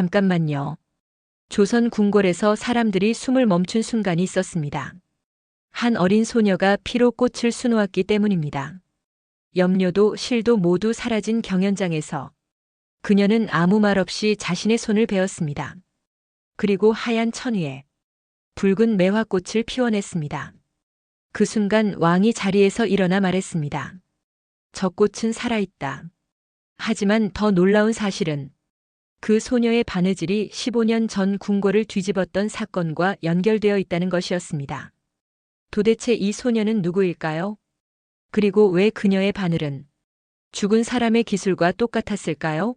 잠깐만요. 조선 궁궐에서 사람들이 숨을 멈춘 순간이 있었습니다. 한 어린 소녀가 피로 꽃을 수놓았기 때문입니다. 염료도 실도 모두 사라진 경연장에서 그녀는 아무 말 없이 자신의 손을 베었습니다. 그리고 하얀 천 위에 붉은 매화꽃을 피워냈습니다. 그 순간 왕이 자리에서 일어나 말했습니다. 저 꽃은 살아있다. 하지만 더 놀라운 사실은 그 소녀의 바느질이 15년 전 궁궐을 뒤집었던 사건과 연결되어 있다는 것이었습니다. 도대체 이 소녀는 누구일까요? 그리고 왜 그녀의 바늘은 죽은 사람의 기술과 똑같았을까요?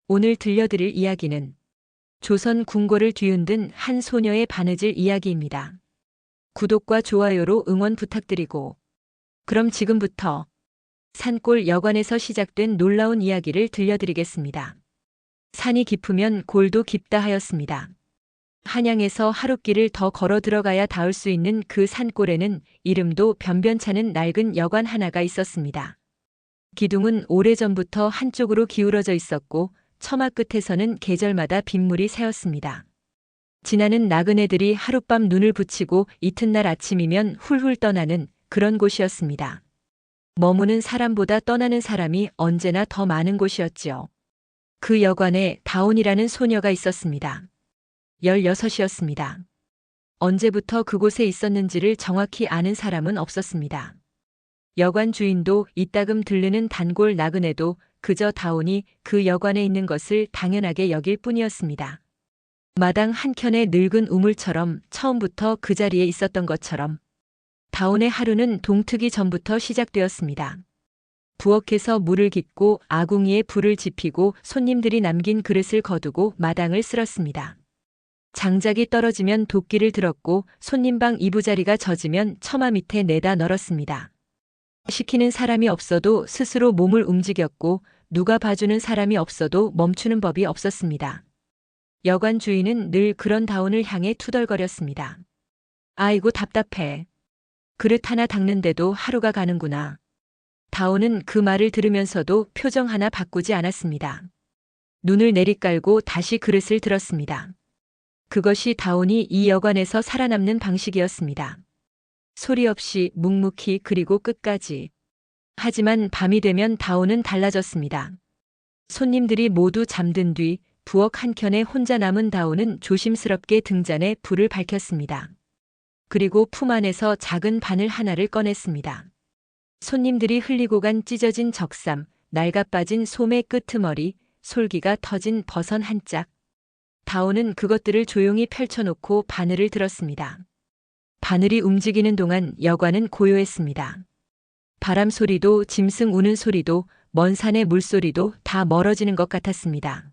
오늘 들려드릴 이야기는 조선 궁궐을 뒤흔든 한 소녀의 바느질 이야기입니다. 구독과 좋아요로 응원 부탁드리고, 그럼 지금부터 산골 여관에서 시작된 놀라운 이야기를 들려드리겠습니다. 산이 깊으면 골도 깊다 하였습니다. 한양에서 하룻길을 더 걸어 들어가야 닿을 수 있는 그 산골에는 이름도 변변찮은 낡은 여관 하나가 있었습니다. 기둥은 오래전부터 한쪽으로 기울어져 있었고 처마 끝에서는 계절마다 빗물이 새었습니다. 지나는 나그네들이 하룻밤 눈을 붙이고 이튿날 아침이면 훌훌 떠나는 그런 곳이었습니다. 머무는 사람보다 떠나는 사람이 언제나 더 많은 곳이었지요. 그 여관에 다온이라는 소녀가 있었습니다. 16이었습니다. 언제부터 그곳에 있었는지를 정확히 아는 사람은 없었습니다. 여관 주인도 이따금 들르는 단골 나그네도 그저 다온이 그 여관에 있는 것을 당연하게 여길 뿐이었습니다. 마당 한켠의 늙은 우물처럼 처음부터 그 자리에 있었던 것처럼 다온의 하루는 동트기 전부터 시작되었습니다. 부엌에서 물을 깃고 아궁이에 불을 지피고 손님들이 남긴 그릇을 거두고 마당을 쓸었습니다. 장작이 떨어지면 도끼를 들었고 손님방 이부자리가 젖으면 처마 밑에 내다 널었습니다. 시키는 사람이 없어도 스스로 몸을 움직였고 누가 봐주는 사람이 없어도 멈추는 법이 없었습니다. 여관 주인은 늘 그런 다온을 향해 투덜거렸습니다. 아이고 답답해. 그릇 하나 닦는데도 하루가 가는구나. 다온은 그 말을 들으면서도 표정 하나 바꾸지 않았습니다. 눈을 내리깔고 다시 그릇을 들었습니다. 그것이 다온이 이 여관에서 살아남는 방식이었습니다. 소리 없이 묵묵히 그리고 끝까지. 하지만 밤이 되면 다온은 달라졌습니다. 손님들이 모두 잠든 뒤 부엌 한켠에 혼자 남은 다온은 조심스럽게 등잔에 불을 밝혔습니다. 그리고 품 안에서 작은 바늘 하나를 꺼냈습니다. 손님들이 흘리고 간 찢어진 적삼, 낡아 빠진 소매 끄트머리, 솔기가 터진 버선 한 짝. 다온은 그것들을 조용히 펼쳐놓고 바늘을 들었습니다. 바늘이 움직이는 동안 여관은 고요했습니다. 바람 소리도 짐승 우는 소리도 먼 산의 물소리도 다 멀어지는 것 같았습니다.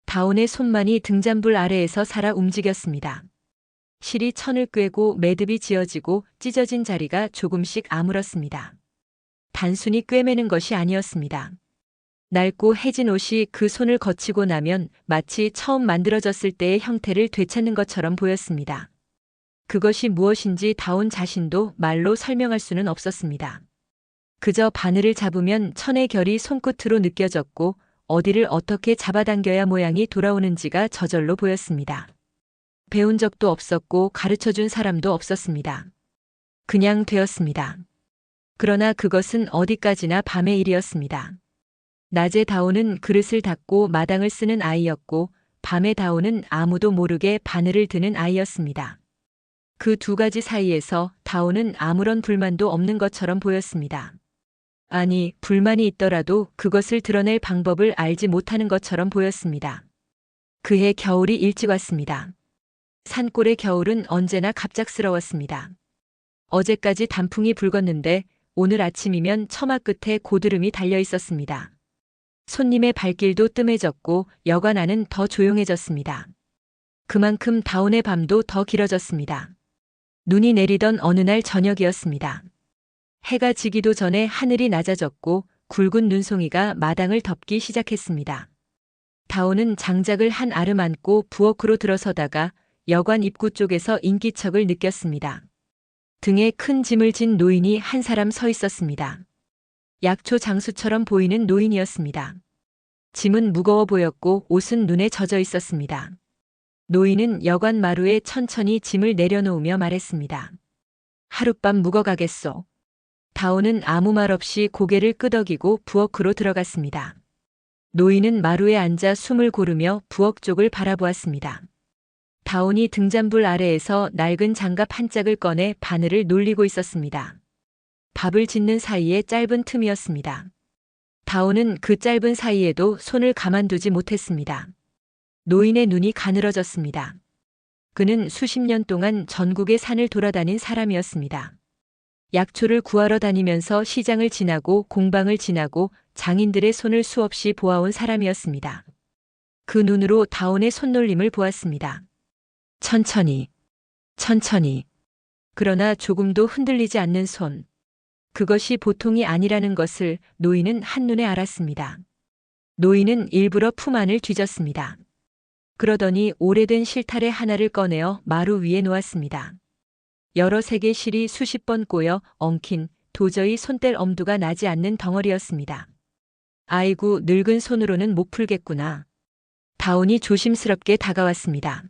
다온의 손만이 등잔불 아래에서 살아 움직였습니다. 실이 천을 꿰고 매듭이 지어지고 찢어진 자리가 조금씩 아물었습니다. 단순히 꿰매는 것이 아니었습니다. 낡고 해진 옷이 그 손을 거치고 나면 마치 처음 만들어졌을 때의 형태를 되찾는 것처럼 보였습니다. 그것이 무엇인지 다온 자신도 말로 설명할 수는 없었습니다. 그저 바늘을 잡으면 천의 결이 손끝으로 느껴졌고 어디를 어떻게 잡아당겨야 모양이 돌아오는지가 저절로 보였습니다. 배운 적도 없었고 가르쳐준 사람도 없었습니다. 그냥 되었습니다. 그러나 그것은 어디까지나 밤의 일이었습니다. 낮에 다온은 그릇을 닦고 마당을 쓰는 아이였고 밤에 다온은 아무도 모르게 바늘을 드는 아이였습니다. 그 두 가지 사이에서 다온은 아무런 불만도 없는 것처럼 보였습니다. 아니, 불만이 있더라도 그것을 드러낼 방법을 알지 못하는 것처럼 보였습니다. 그해 겨울이 일찍 왔습니다. 산골의 겨울은 언제나 갑작스러웠습니다. 어제까지 단풍이 붉었는데 오늘 아침이면 처마 끝에 고드름이 달려 있었습니다. 손님의 발길도 뜸해졌고 여관 안은 더 조용해졌습니다. 그만큼 다온의 밤도 더 길어졌습니다. 눈이 내리던 어느 날 저녁이었습니다. 해가 지기도 전에 하늘이 낮아졌고 굵은 눈송이가 마당을 덮기 시작했습니다. 다온은 장작을 한 아름 안고 부엌으로 들어서다가 여관 입구 쪽에서 인기척을 느꼈습니다. 등에 큰 짐을 진 노인이 한 사람 서 있었습니다. 약초 장수처럼 보이는 노인이었습니다. 짐은 무거워 보였고 옷은 눈에 젖어 있었습니다. 노인은 여관 마루에 천천히 짐을 내려놓으며 말했습니다. 하룻밤 묵어가겠소. 다오는 아무 말 없이 고개를 끄덕이고 부엌으로 들어갔습니다. 노인은 마루에 앉아 숨을 고르며 부엌 쪽을 바라보았습니다. 다온이 등잔불 아래에서 낡은 장갑 한 짝을 꺼내 바늘을 놀리고 있었습니다. 밥을 짓는 사이에 짧은 틈이었습니다. 다온은 그 짧은 사이에도 손을 가만두지 못했습니다. 노인의 눈이 가늘어졌습니다. 그는 수십 년 동안 전국의 산을 돌아다닌 사람이었습니다. 약초를 구하러 다니면서 시장을 지나고 공방을 지나고 장인들의 손을 수없이 보아온 사람이었습니다. 그 눈으로 다온의 손놀림을 보았습니다. 천천히, 천천히. 그러나 조금도 흔들리지 않는 손. 그것이 보통이 아니라는 것을 노인은 한눈에 알았습니다. 노인은 일부러 품 안을 뒤졌습니다. 그러더니 오래된 실타래 하나를 꺼내어 마루 위에 놓았습니다. 여러 색의 실이 수십 번 꼬여 엉킨 도저히 손뗄 엄두가 나지 않는 덩어리였습니다. 아이고, 늙은 손으로는 못 풀겠구나. 다온이 조심스럽게 다가왔습니다.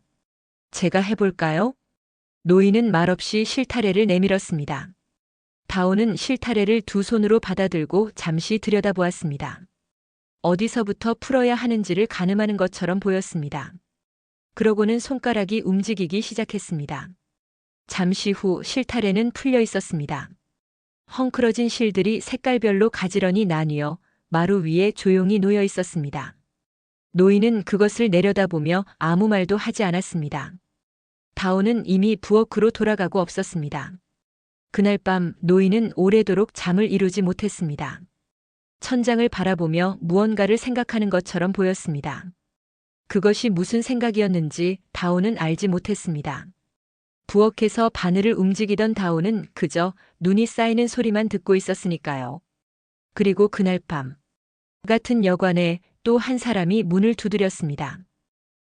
제가 해볼까요? 노인은 말없이 실타래를 내밀었습니다. 다온은 실타래를 두 손으로 받아들고 잠시 들여다보았습니다. 어디서부터 풀어야 하는지를 가늠하는 것처럼 보였습니다. 그러고는 손가락이 움직이기 시작했습니다. 잠시 후 실타래는 풀려 있었습니다. 헝클어진 실들이 색깔별로 가지런히 나뉘어 마루 위에 조용히 놓여 있었습니다. 노인은 그것을 내려다보며 아무 말도 하지 않았습니다. 다온은 이미 부엌으로 돌아가고 없었습니다. 그날 밤 노인은 오래도록 잠을 이루지 못했습니다. 천장을 바라보며 무언가를 생각하는 것처럼 보였습니다. 그것이 무슨 생각이었는지 다온은 알지 못했습니다. 부엌에서 바늘을 움직이던 다온은 그저 눈이 쌓이는 소리만 듣고 있었으니까요. 그리고 그날 밤 같은 여관에 또 한 사람이 문을 두드렸습니다.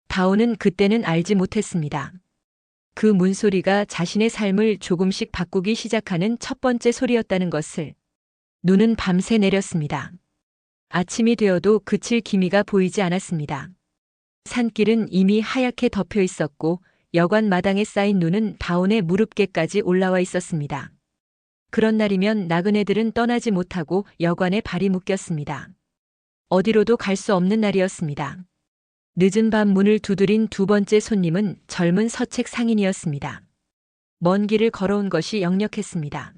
다온은 그때는 알지 못했습니다. 그 문소리가 자신의 삶을 조금씩 바꾸기 시작하는 첫 번째 소리였다는 것을. 눈은 밤새 내렸습니다. 아침이 되어도 그칠 기미가 보이지 않았습니다. 산길은 이미 하얗게 덮여 있었고 여관 마당에 쌓인 눈은 다온의 무릎께까지 올라와 있었습니다. 그런 날이면 나그네들은 떠나지 못하고 여관에 발이 묶였습니다. 어디로도 갈 수 없는 날이었습니다. 늦은 밤 문을 두드린 두 번째 손님은 젊은 서책 상인이었습니다. 먼 길을 걸어온 것이 역력했습니다.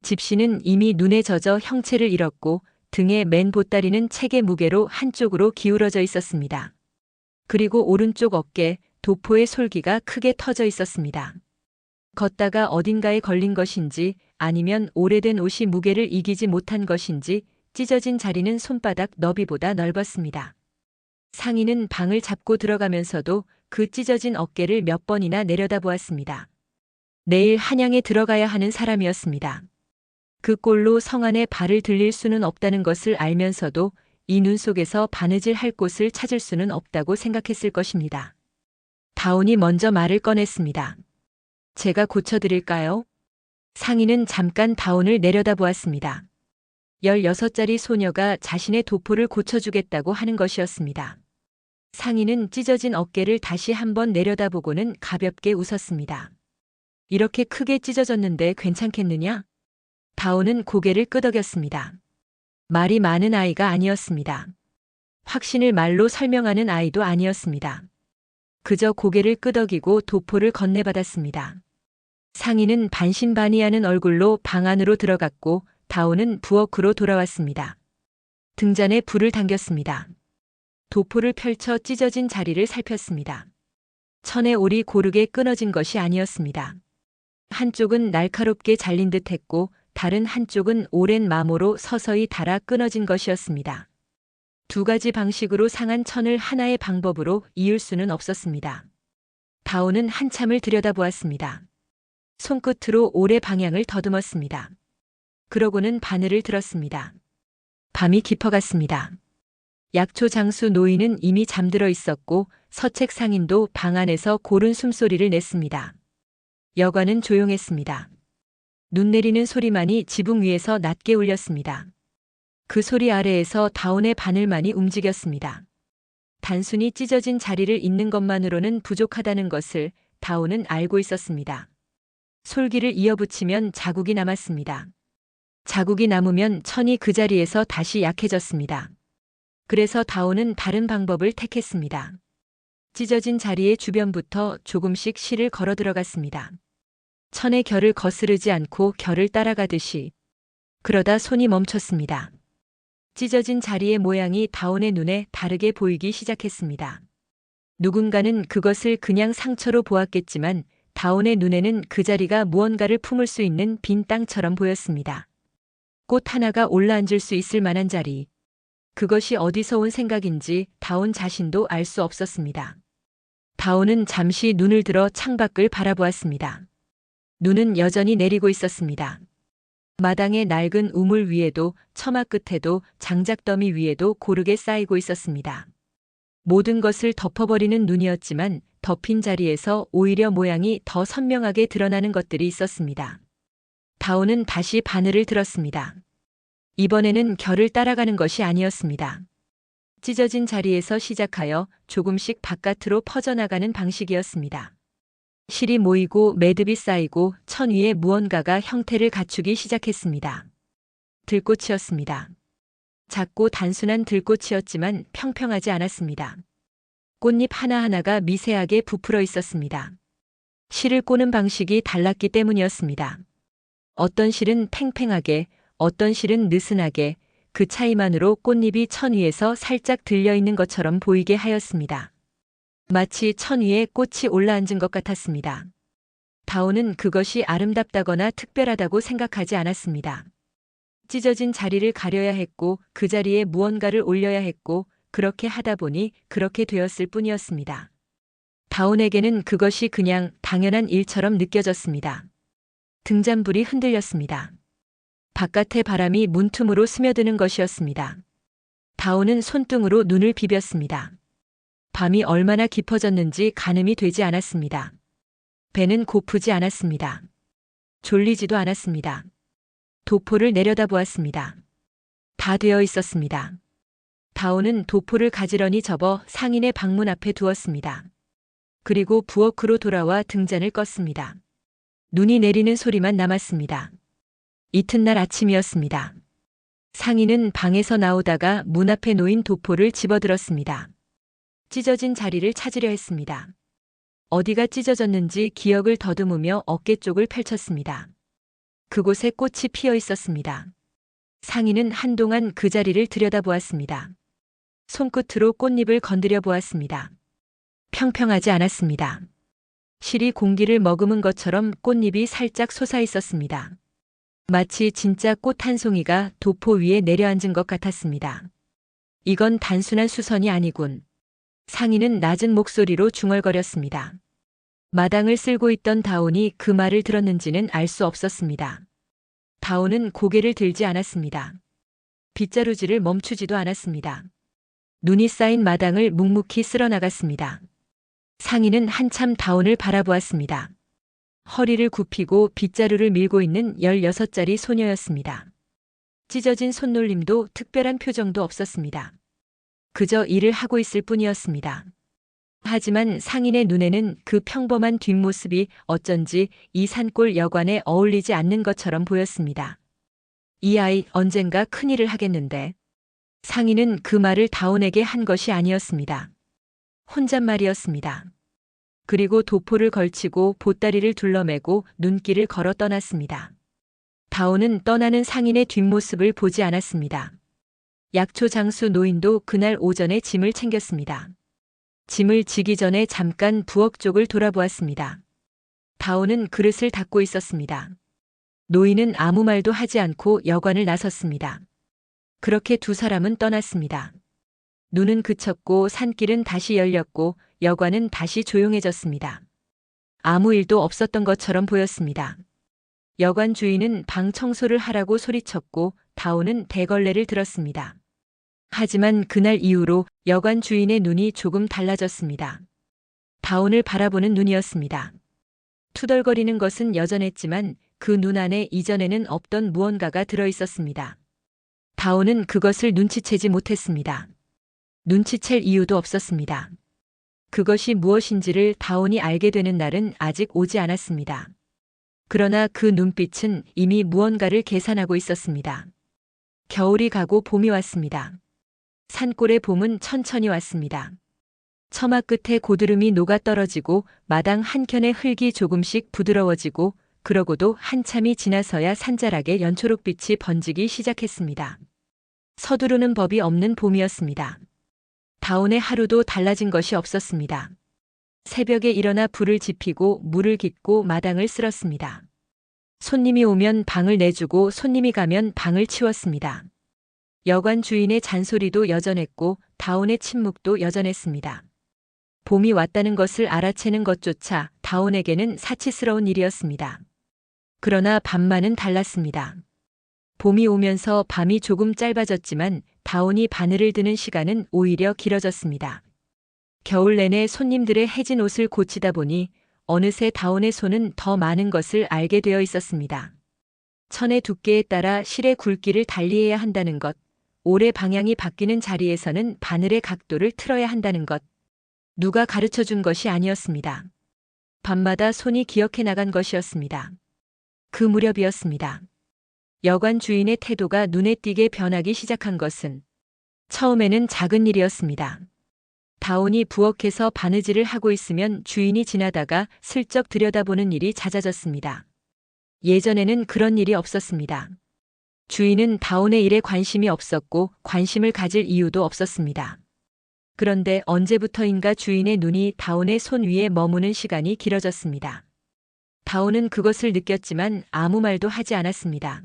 집시는 이미 눈에 젖어 형체를 잃었고 등에 맨 보따리는 책의 무게로 한쪽으로 기울어져 있었습니다. 그리고 오른쪽 어깨, 도포의 솔기가 크게 터져 있었습니다. 걷다가 어딘가에 걸린 것인지 아니면 오래된 옷이 무게를 이기지 못한 것인지 찢어진 자리는 손바닥 너비보다 넓었습니다. 상인은 방을 잡고 들어가면서도 그 찢어진 어깨를 몇 번이나 내려다보았습니다. 내일 한양에 들어가야 하는 사람이었습니다. 그 꼴로 성 안에 발을 들릴 수는 없다는 것을 알면서도 이 눈 속에서 바느질 할 곳을 찾을 수는 없다고 생각했을 것입니다. 다온이 먼저 말을 꺼냈습니다. 제가 고쳐드릴까요? 상인은 잠깐 다온을 내려다보았습니다. 16짜리 소녀가 자신의 도포를 고쳐주겠다고 하는 것이었습니다. 상인은 찢어진 어깨를 다시 한번 내려다보고는 가볍게 웃었습니다. 이렇게 크게 찢어졌는데 괜찮겠느냐? 다온은 고개를 끄덕였습니다. 말이 많은 아이가 아니었습니다. 확신을 말로 설명하는 아이도 아니었습니다. 그저 고개를 끄덕이고 도포를 건네받았습니다. 상인은 반신반의하는 얼굴로 방 안으로 들어갔고 다온은 부엌으로 돌아왔습니다. 등잔에 불을 당겼습니다. 도포를 펼쳐 찢어진 자리를 살폈습니다. 천의 올이 고르게 끊어진 것이 아니었습니다. 한쪽은 날카롭게 잘린 듯 했고 다른 한쪽은 오랜 마모로 서서히 닳아 끊어진 것이었습니다. 두 가지 방식으로 상한 천을 하나의 방법으로 이을 수는 없었습니다. 다온은 한참을 들여다보았습니다. 손끝으로 오래 방향을 더듬었습니다. 그러고는 바늘을 들었습니다. 밤이 깊어갔습니다. 약초 장수 노인은 이미 잠들어 있었고 서책 상인도 방 안에서 고른 숨소리를 냈습니다. 여관은 조용했습니다. 눈 내리는 소리만이 지붕 위에서 낮게 울렸습니다. 그 소리 아래에서 다운의 바늘만이 움직였습니다. 단순히 찢어진 자리를 잇는 것만으로는 부족하다는 것을 다운은 알고 있었습니다. 솔기를 이어붙이면 자국이 남았습니다. 자국이 남으면 천이 그 자리에서 다시 약해졌습니다. 그래서 다운은 다른 방법을 택했습니다. 찢어진 자리의 주변부터 조금씩 실을 걸어 들어갔습니다. 천의 결을 거스르지 않고 결을 따라가듯이. 그러다 손이 멈췄습니다. 찢어진 자리의 모양이 다운의 눈에 다르게 보이기 시작했습니다. 누군가는 그것을 그냥 상처로 보았겠지만 다운의 눈에는 그 자리가 무언가를 품을 수 있는 빈 땅처럼 보였습니다. 꽃 하나가 올라앉을 수 있을 만한 자리. 그것이 어디서 온 생각인지 다운 자신도 알 수 없었습니다. 다운은 잠시 눈을 들어 창밖을 바라보았습니다. 눈은 여전히 내리고 있었습니다. 마당의 낡은 우물 위에도 처마 끝에도 장작더미 위에도 고르게 쌓이고 있었습니다. 모든 것을 덮어버리는 눈이었지만 덮인 자리에서 오히려 모양이 더 선명하게 드러나는 것들이 있었습니다. 다운은 다시 바늘을 들었습니다. 이번에는 결을 따라가는 것이 아니었습니다. 찢어진 자리에서 시작하여 조금씩 바깥으로 퍼져나가는 방식이었습니다. 실이 모이고 매듭이 쌓이고 천 위에 무언가가 형태를 갖추기 시작했습니다. 들꽃이었습니다. 작고 단순한 들꽃이었지만 평평하지 않았습니다. 꽃잎 하나하나가 미세하게 부풀어 있었습니다. 실을 꼬는 방식이 달랐기 때문이었습니다. 어떤 실은 팽팽하게, 어떤 실은 느슨하게, 그 차이만으로 꽃잎이 천 위에서 살짝 들려 있는 것처럼 보이게 하였습니다. 마치 천 위에 꽃이 올라앉은 것 같았습니다. 다운은 그것이 아름답다거나 특별하다고 생각하지 않았습니다. 찢어진 자리를 가려야 했고 그 자리에 무언가를 올려야 했고 그렇게 하다 보니 그렇게 되었을 뿐이었습니다. 다운에게는 그것이 그냥 당연한 일처럼 느껴졌습니다. 등잔불이 흔들렸습니다. 바깥의 바람이 문틈으로 스며드는 것이었습니다. 다운은 손등으로 눈을 비볐습니다. 밤이 얼마나 깊어졌는지 가늠이 되지 않았습니다. 배는 고프지 않았습니다. 졸리지도 않았습니다. 도포를 내려다보았습니다. 다 되어 있었습니다. 다운은 도포를 가지런히 접어 상인의 방문 앞에 두었습니다. 그리고 부엌으로 돌아와 등잔을 껐습니다. 눈이 내리는 소리만 남았습니다. 이튿날 아침이었습니다. 상인은 방에서 나오다가 문 앞에 놓인 도포를 집어들었습니다. 찢어진 자리를 찾으려 했습니다. 어디가 찢어졌는지 기억을 더듬으며 어깨 쪽을 펼쳤습니다. 그곳에 꽃이 피어 있었습니다. 상인은 한동안 그 자리를 들여다보았습니다. 손끝으로 꽃잎을 건드려 보았습니다. 평평하지 않았습니다. 실이 공기를 머금은 것처럼 꽃잎이 살짝 솟아 있었습니다. 마치 진짜 꽃 한 송이가 도포 위에 내려앉은 것 같았습니다. 이건 단순한 수선이 아니군. 상인은 낮은 목소리로 중얼거렸습니다. 마당을 쓸고 있던 다운이 그 말을 들었는지는 알 수 없었습니다. 다운은 고개를 들지 않았습니다. 빗자루질을 멈추지도 않았습니다. 눈이 쌓인 마당을 묵묵히 쓸어나갔습니다. 상인은 한참 다운을 바라보았습니다. 허리를 굽히고 빗자루를 밀고 있는 16살짜리 소녀였습니다. 찢어진 손놀림도 특별한 표정도 없었습니다. 그저 일을 하고 있을 뿐이었습니다. 하지만 상인의 눈에는 그 평범한 뒷모습이 어쩐지 이 산골 여관에 어울리지 않는 것처럼 보였습니다. 이 아이 언젠가 큰일을 하겠는데. 상인은 그 말을 다운에게 한 것이 아니었습니다. 혼잣말이었습니다. 그리고 도포를 걸치고 보따리를 둘러매고 눈길을 걸어 떠났습니다. 다운은 떠나는 상인의 뒷모습을 보지 않았습니다. 약초 장수 노인도 그날 오전에 짐을 챙겼습니다. 짐을 지기 전에 잠깐 부엌 쪽을 돌아보았습니다. 다운은 그릇을 닦고 있었습니다. 노인은 아무 말도 하지 않고 여관을 나섰습니다. 그렇게 두 사람은 떠났습니다. 눈은 그쳤고 산길은 다시 열렸고 여관은 다시 조용해졌습니다. 아무 일도 없었던 것처럼 보였습니다. 여관 주인은 방 청소를 하라고 소리쳤고 다운은 대걸레를 들었습니다. 하지만 그날 이후로 여관 주인의 눈이 조금 달라졌습니다. 다운을 바라보는 눈이었습니다. 투덜거리는 것은 여전했지만 그 눈 안에 이전에는 없던 무언가가 들어 있었습니다. 다온은 그것을 눈치채지 못했습니다. 눈치챌 이유도 없었습니다. 그것이 무엇인지를 다온이 알게 되는 날은 아직 오지 않았습니다. 그러나 그 눈빛은 이미 무언가를 계산하고 있었습니다. 겨울이 가고 봄이 왔습니다. 산골의 봄은 천천히 왔습니다. 처마 끝에 고드름이 녹아떨어지고 마당 한켠의 흙이 조금씩 부드러워지고 그러고도 한참이 지나서야 산자락에 연초록빛이 번지기 시작했습니다. 서두르는 법이 없는 봄이었습니다. 다온의 하루도 달라진 것이 없었습니다. 새벽에 일어나 불을 지피고 물을 깃고 마당을 쓸었습니다. 손님이 오면 방을 내주고 손님이 가면 방을 치웠습니다. 여관 주인의 잔소리도 여전했고 다온의 침묵도 여전했습니다. 봄이 왔다는 것을 알아채는 것조차 다온에게는 사치스러운 일이었습니다. 그러나 밤만은 달랐습니다. 봄이 오면서 밤이 조금 짧아졌지만 다온이 바늘을 드는 시간은 오히려 길어졌습니다. 겨울 내내 손님들의 해진 옷을 고치다 보니 어느새 다온의 손은 더 많은 것을 알게 되어 있었습니다. 천의 두께에 따라 실의 굵기를 달리해야 한다는 것, 오래 방향이 바뀌는 자리에서는 바늘의 각도를 틀어야 한다는 것, 누가 가르쳐 준 것이 아니었습니다. 밤마다 손이 기억해 나간 것이었습니다. 그 무렵이었습니다. 여관 주인의 태도가 눈에 띄게 변하기 시작한 것은 처음에는 작은 일이었습니다. 다온이 부엌에서 바느질을 하고 있으면 주인이 지나다가 슬쩍 들여다보는 일이 잦아졌습니다. 예전에는 그런 일이 없었습니다. 주인은 다온의 일에 관심이 없었고 관심을 가질 이유도 없었습니다. 그런데 언제부터인가 주인의 눈이 다온의 손 위에 머무는 시간이 길어졌습니다. 다온은 그것을 느꼈지만 아무 말도 하지 않았습니다.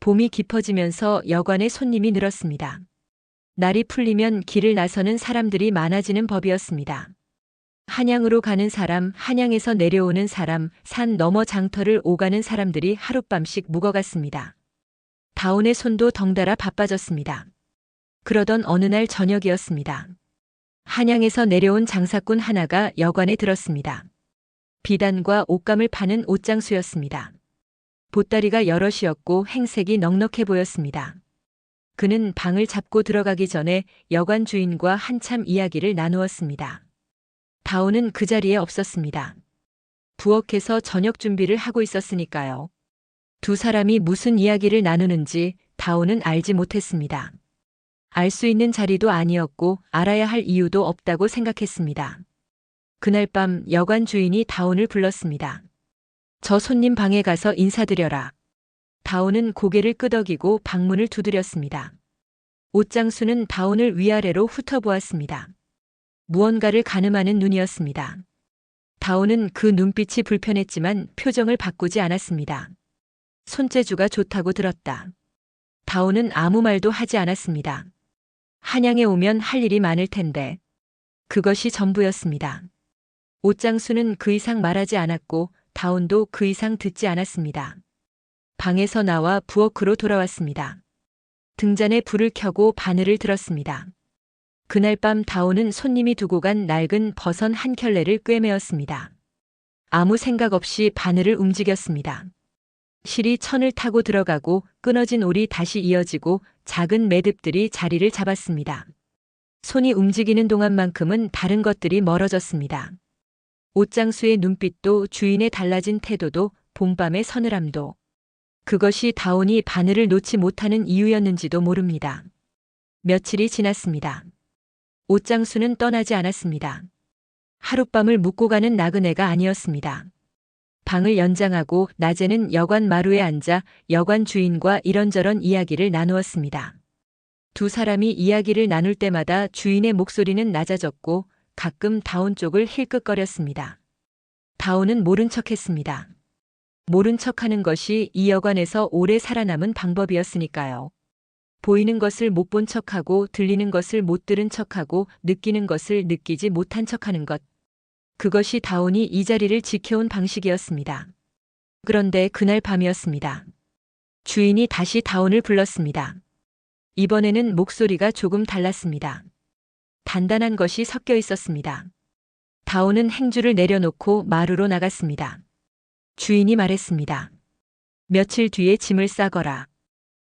봄이 깊어지면서 여관에 손님이 늘었습니다. 날이 풀리면 길을 나서는 사람들이 많아지는 법이었습니다. 한양으로 가는 사람, 한양에서 내려오는 사람, 산 너머 장터를 오가는 사람들이 하룻밤씩 묵어갔습니다. 다온의 손도 덩달아 바빠졌습니다. 그러던 어느 날 저녁이었습니다. 한양에서 내려온 장사꾼 하나가 여관에 들었습니다. 비단과 옷감을 파는 옷장수였습니다. 보따리가 여럿이었고 행색이 넉넉해 보였습니다. 그는 방을 잡고 들어가기 전에 여관 주인과 한참 이야기를 나누었습니다. 다온은 그 자리에 없었습니다. 부엌에서 저녁 준비를 하고 있었으니까요. 두 사람이 무슨 이야기를 나누는지 다온은 알지 못했습니다. 알 수 있는 자리도 아니었고 알아야 할 이유도 없다고 생각했습니다. 그날 밤 여관 주인이 다온을 불렀습니다. 저 손님 방에 가서 인사드려라. 다온은 고개를 끄덕이고 방문을 두드렸습니다. 옷장수는 다온을 위아래로 훑어보았습니다. 무언가를 가늠하는 눈이었습니다. 다온은 그 눈빛이 불편했지만 표정을 바꾸지 않았습니다. 손재주가 좋다고 들었다. 다온은 아무 말도 하지 않았습니다. 한양에 오면 할 일이 많을 텐데. 그것이 전부였습니다. 옷장수는 그 이상 말하지 않았고 다온도 그 이상 듣지 않았습니다. 방에서 나와 부엌으로 돌아왔습니다. 등잔에 불을 켜고 바늘을 들었습니다. 그날 밤 다온은 손님이 두고 간 낡은 버선 한 켤레를 꿰매었습니다. 아무 생각 없이 바늘을 움직였습니다. 실이 천을 타고 들어가고 끊어진 올이 다시 이어지고 작은 매듭들이 자리를 잡았습니다. 손이 움직이는 동안만큼은 다른 것들이 멀어졌습니다. 옷장수의 눈빛도 주인의 달라진 태도도 봄밤의 서늘함도 그것이 다온이 바늘을 놓지 못하는 이유였는지도 모릅니다. 며칠이 지났습니다. 옷장수는 떠나지 않았습니다. 하룻밤을 묵고 가는 나그네가 아니었습니다. 방을 연장하고 낮에는 여관 마루에 앉아 여관 주인과 이런저런 이야기를 나누었습니다. 두 사람이 이야기를 나눌 때마다 주인의 목소리는 낮아졌고 가끔 다온 쪽을 힐끗거렸습니다. 다온은 모른 척했습니다. 모른 척하는 것이 이 여관에서 오래 살아남은 방법이었으니까요. 보이는 것을 못 본 척하고 들리는 것을 못 들은 척하고 느끼는 것을 느끼지 못한 척하는 것. 그것이 다온이 이 자리를 지켜온 방식이었습니다. 그런데 그날 밤이었습니다. 주인이 다시 다온을 불렀습니다. 이번에는 목소리가 조금 달랐습니다. 단단한 것이 섞여 있었습니다. 다온은 행주를 내려놓고 마루로 나갔습니다. 주인이 말했습니다. 며칠 뒤에 짐을 싸거라.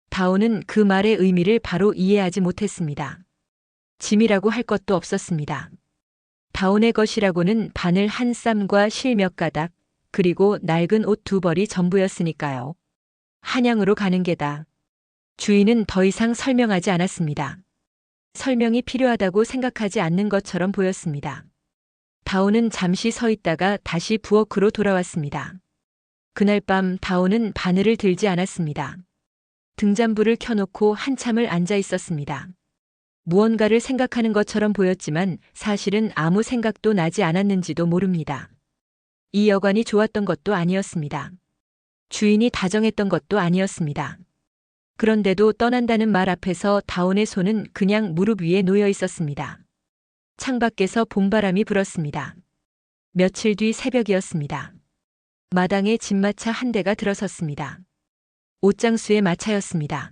다온은 그 말의 의미를 바로 이해하지 못했습니다. 짐이라고 할 것도 없었습니다. 다온의 것이라고는 바늘 한 쌈과 실 몇 가닥, 그리고 낡은 옷 2벌이 전부였으니까요. 한양으로 가는 게다. 주인은 더 이상 설명하지 않았습니다. 설명이 필요하다고 생각하지 않는 것처럼 보였습니다. 다온은 잠시 서 있다가 다시 부엌으로 돌아왔습니다. 그날 밤 다온은 바늘을 들지 않았습니다. 등잔불을 켜놓고 한참을 앉아 있었습니다. 무언가를 생각하는 것처럼 보였지만 사실은 아무 생각도 나지 않았는지도 모릅니다. 이 여관이 좋았던 것도 아니었습니다. 주인이 다정했던 것도 아니었습니다. 그런데도 떠난다는 말 앞에서 다온의 손은 그냥 무릎 위에 놓여 있었습니다. 창밖에서 봄바람이 불었습니다. 며칠 뒤 새벽이었습니다. 마당에 집마차 한 대가 들어섰습니다. 옷장수의 마차였습니다.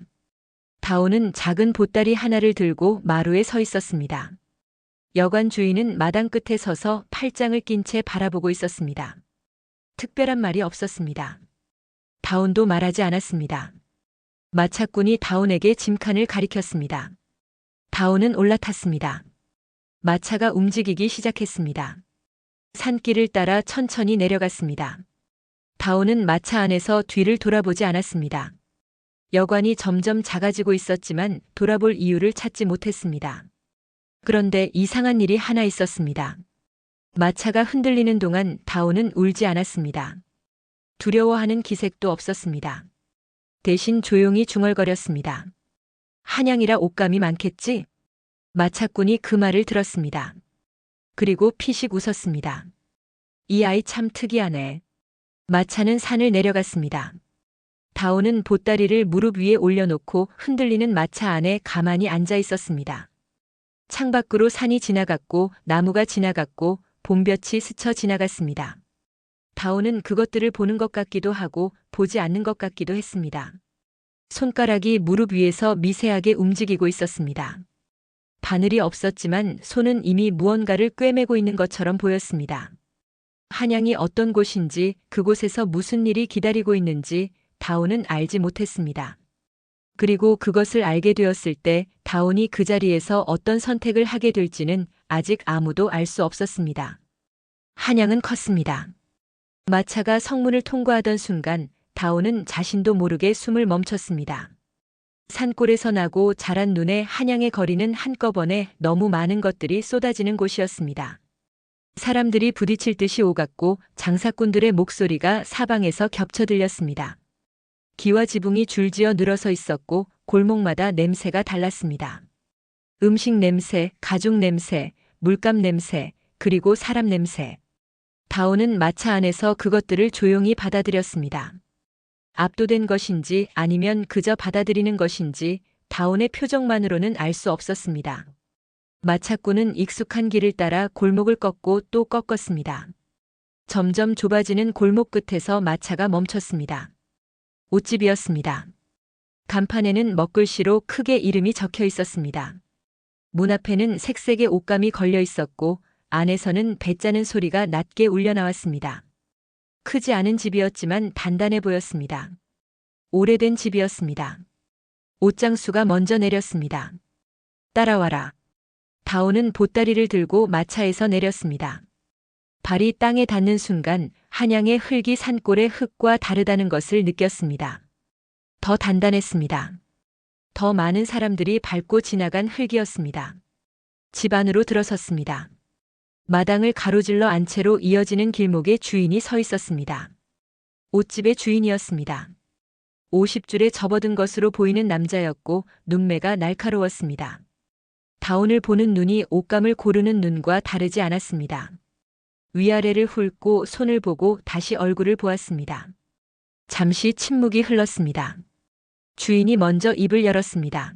다온은 작은 보따리 하나를 들고 마루에 서 있었습니다. 여관 주인은 마당 끝에 서서 팔짱을 낀 채 바라보고 있었습니다. 특별한 말이 없었습니다. 다온도 말하지 않았습니다. 마차꾼이 다온에게 짐칸을 가리켰습니다. 다온은 올라탔습니다. 마차가 움직이기 시작했습니다. 산길을 따라 천천히 내려갔습니다. 다온은 마차 안에서 뒤를 돌아보지 않았습니다. 여관이 점점 작아지고 있었지만 돌아볼 이유를 찾지 못했습니다. 그런데 이상한 일이 하나 있었습니다. 마차가 흔들리는 동안 다온은 울지 않았습니다. 두려워하는 기색도 없었습니다. 대신 조용히 중얼거렸습니다. 한양이라 옷감이 많겠지? 마차꾼이 그 말을 들었습니다. 그리고 피식 웃었습니다. 이 아이 참 특이하네. 마차는 산을 내려갔습니다. 다온은 보따리를 무릎 위에 올려놓고 흔들리는 마차 안에 가만히 앉아 있었습니다. 창밖으로 산이 지나갔고 나무가 지나갔고 봄볕이 스쳐 지나갔습니다. 다온은 그것들을 보는 것 같기도 하고 보지 않는 것 같기도 했습니다. 손가락이 무릎 위에서 미세하게 움직이고 있었습니다. 바늘이 없었지만 손은 이미 무언가를 꿰매고 있는 것처럼 보였습니다. 한양이 어떤 곳인지 그곳에서 무슨 일이 기다리고 있는지 다온은 알지 못했습니다. 그리고 그것을 알게 되었을 때 다온이 그 자리에서 어떤 선택을 하게 될지는 아직 아무도 알 수 없었습니다. 한양은 컸습니다. 마차가 성문을 통과하던 순간 다온은 자신도 모르게 숨을 멈췄습니다. 산골에서 나고 자란 눈에 한양의 거리는 한꺼번에 너무 많은 것들이 쏟아지는 곳이었습니다. 사람들이 부딪힐 듯이 오갔고 장사꾼들의 목소리가 사방에서 겹쳐 들렸습니다. 기와 지붕이 줄지어 늘어서 있었고 골목마다 냄새가 달랐습니다. 음식 냄새, 가죽 냄새, 물감 냄새, 그리고 사람 냄새. 다온은 마차 안에서 그것들을 조용히 받아들였습니다. 압도된 것인지 아니면 그저 받아들이는 것인지 다온의 표정만으로는 알 수 없었습니다. 마차꾼은 익숙한 길을 따라 골목을 꺾고 또 꺾었습니다. 점점 좁아지는 골목 끝에서 마차가 멈췄습니다. 옷집이었습니다. 간판에는 먹글씨로 크게 이름이 적혀 있었습니다. 문 앞에는 색색의 옷감이 걸려 있었고 안에서는 배 짜는 소리가 낮게 울려 나왔습니다. 크지 않은 집이었지만 단단해 보였습니다. 오래된 집이었습니다. 옷장수가 먼저 내렸습니다. 따라와라. 다온은 보따리를 들고 마차에서 내렸습니다. 발이 땅에 닿는 순간 한양의 흙이 산골의 흙과 다르다는 것을 느꼈습니다. 더 단단했습니다. 더 많은 사람들이 밟고 지나간 흙이었습니다. 집 안으로 들어섰습니다. 마당을 가로질러 안채로 이어지는 길목에 주인이 서 있었습니다. 옷집의 주인이었습니다. 50줄에 접어든 것으로 보이는 남자였고 눈매가 날카로웠습니다. 다온을 보는 눈이 옷감을 고르는 눈과 다르지 않았습니다. 위아래를 훑고 손을 보고 다시 얼굴을 보았습니다. 잠시 침묵이 흘렀습니다. 주인이 먼저 입을 열었습니다.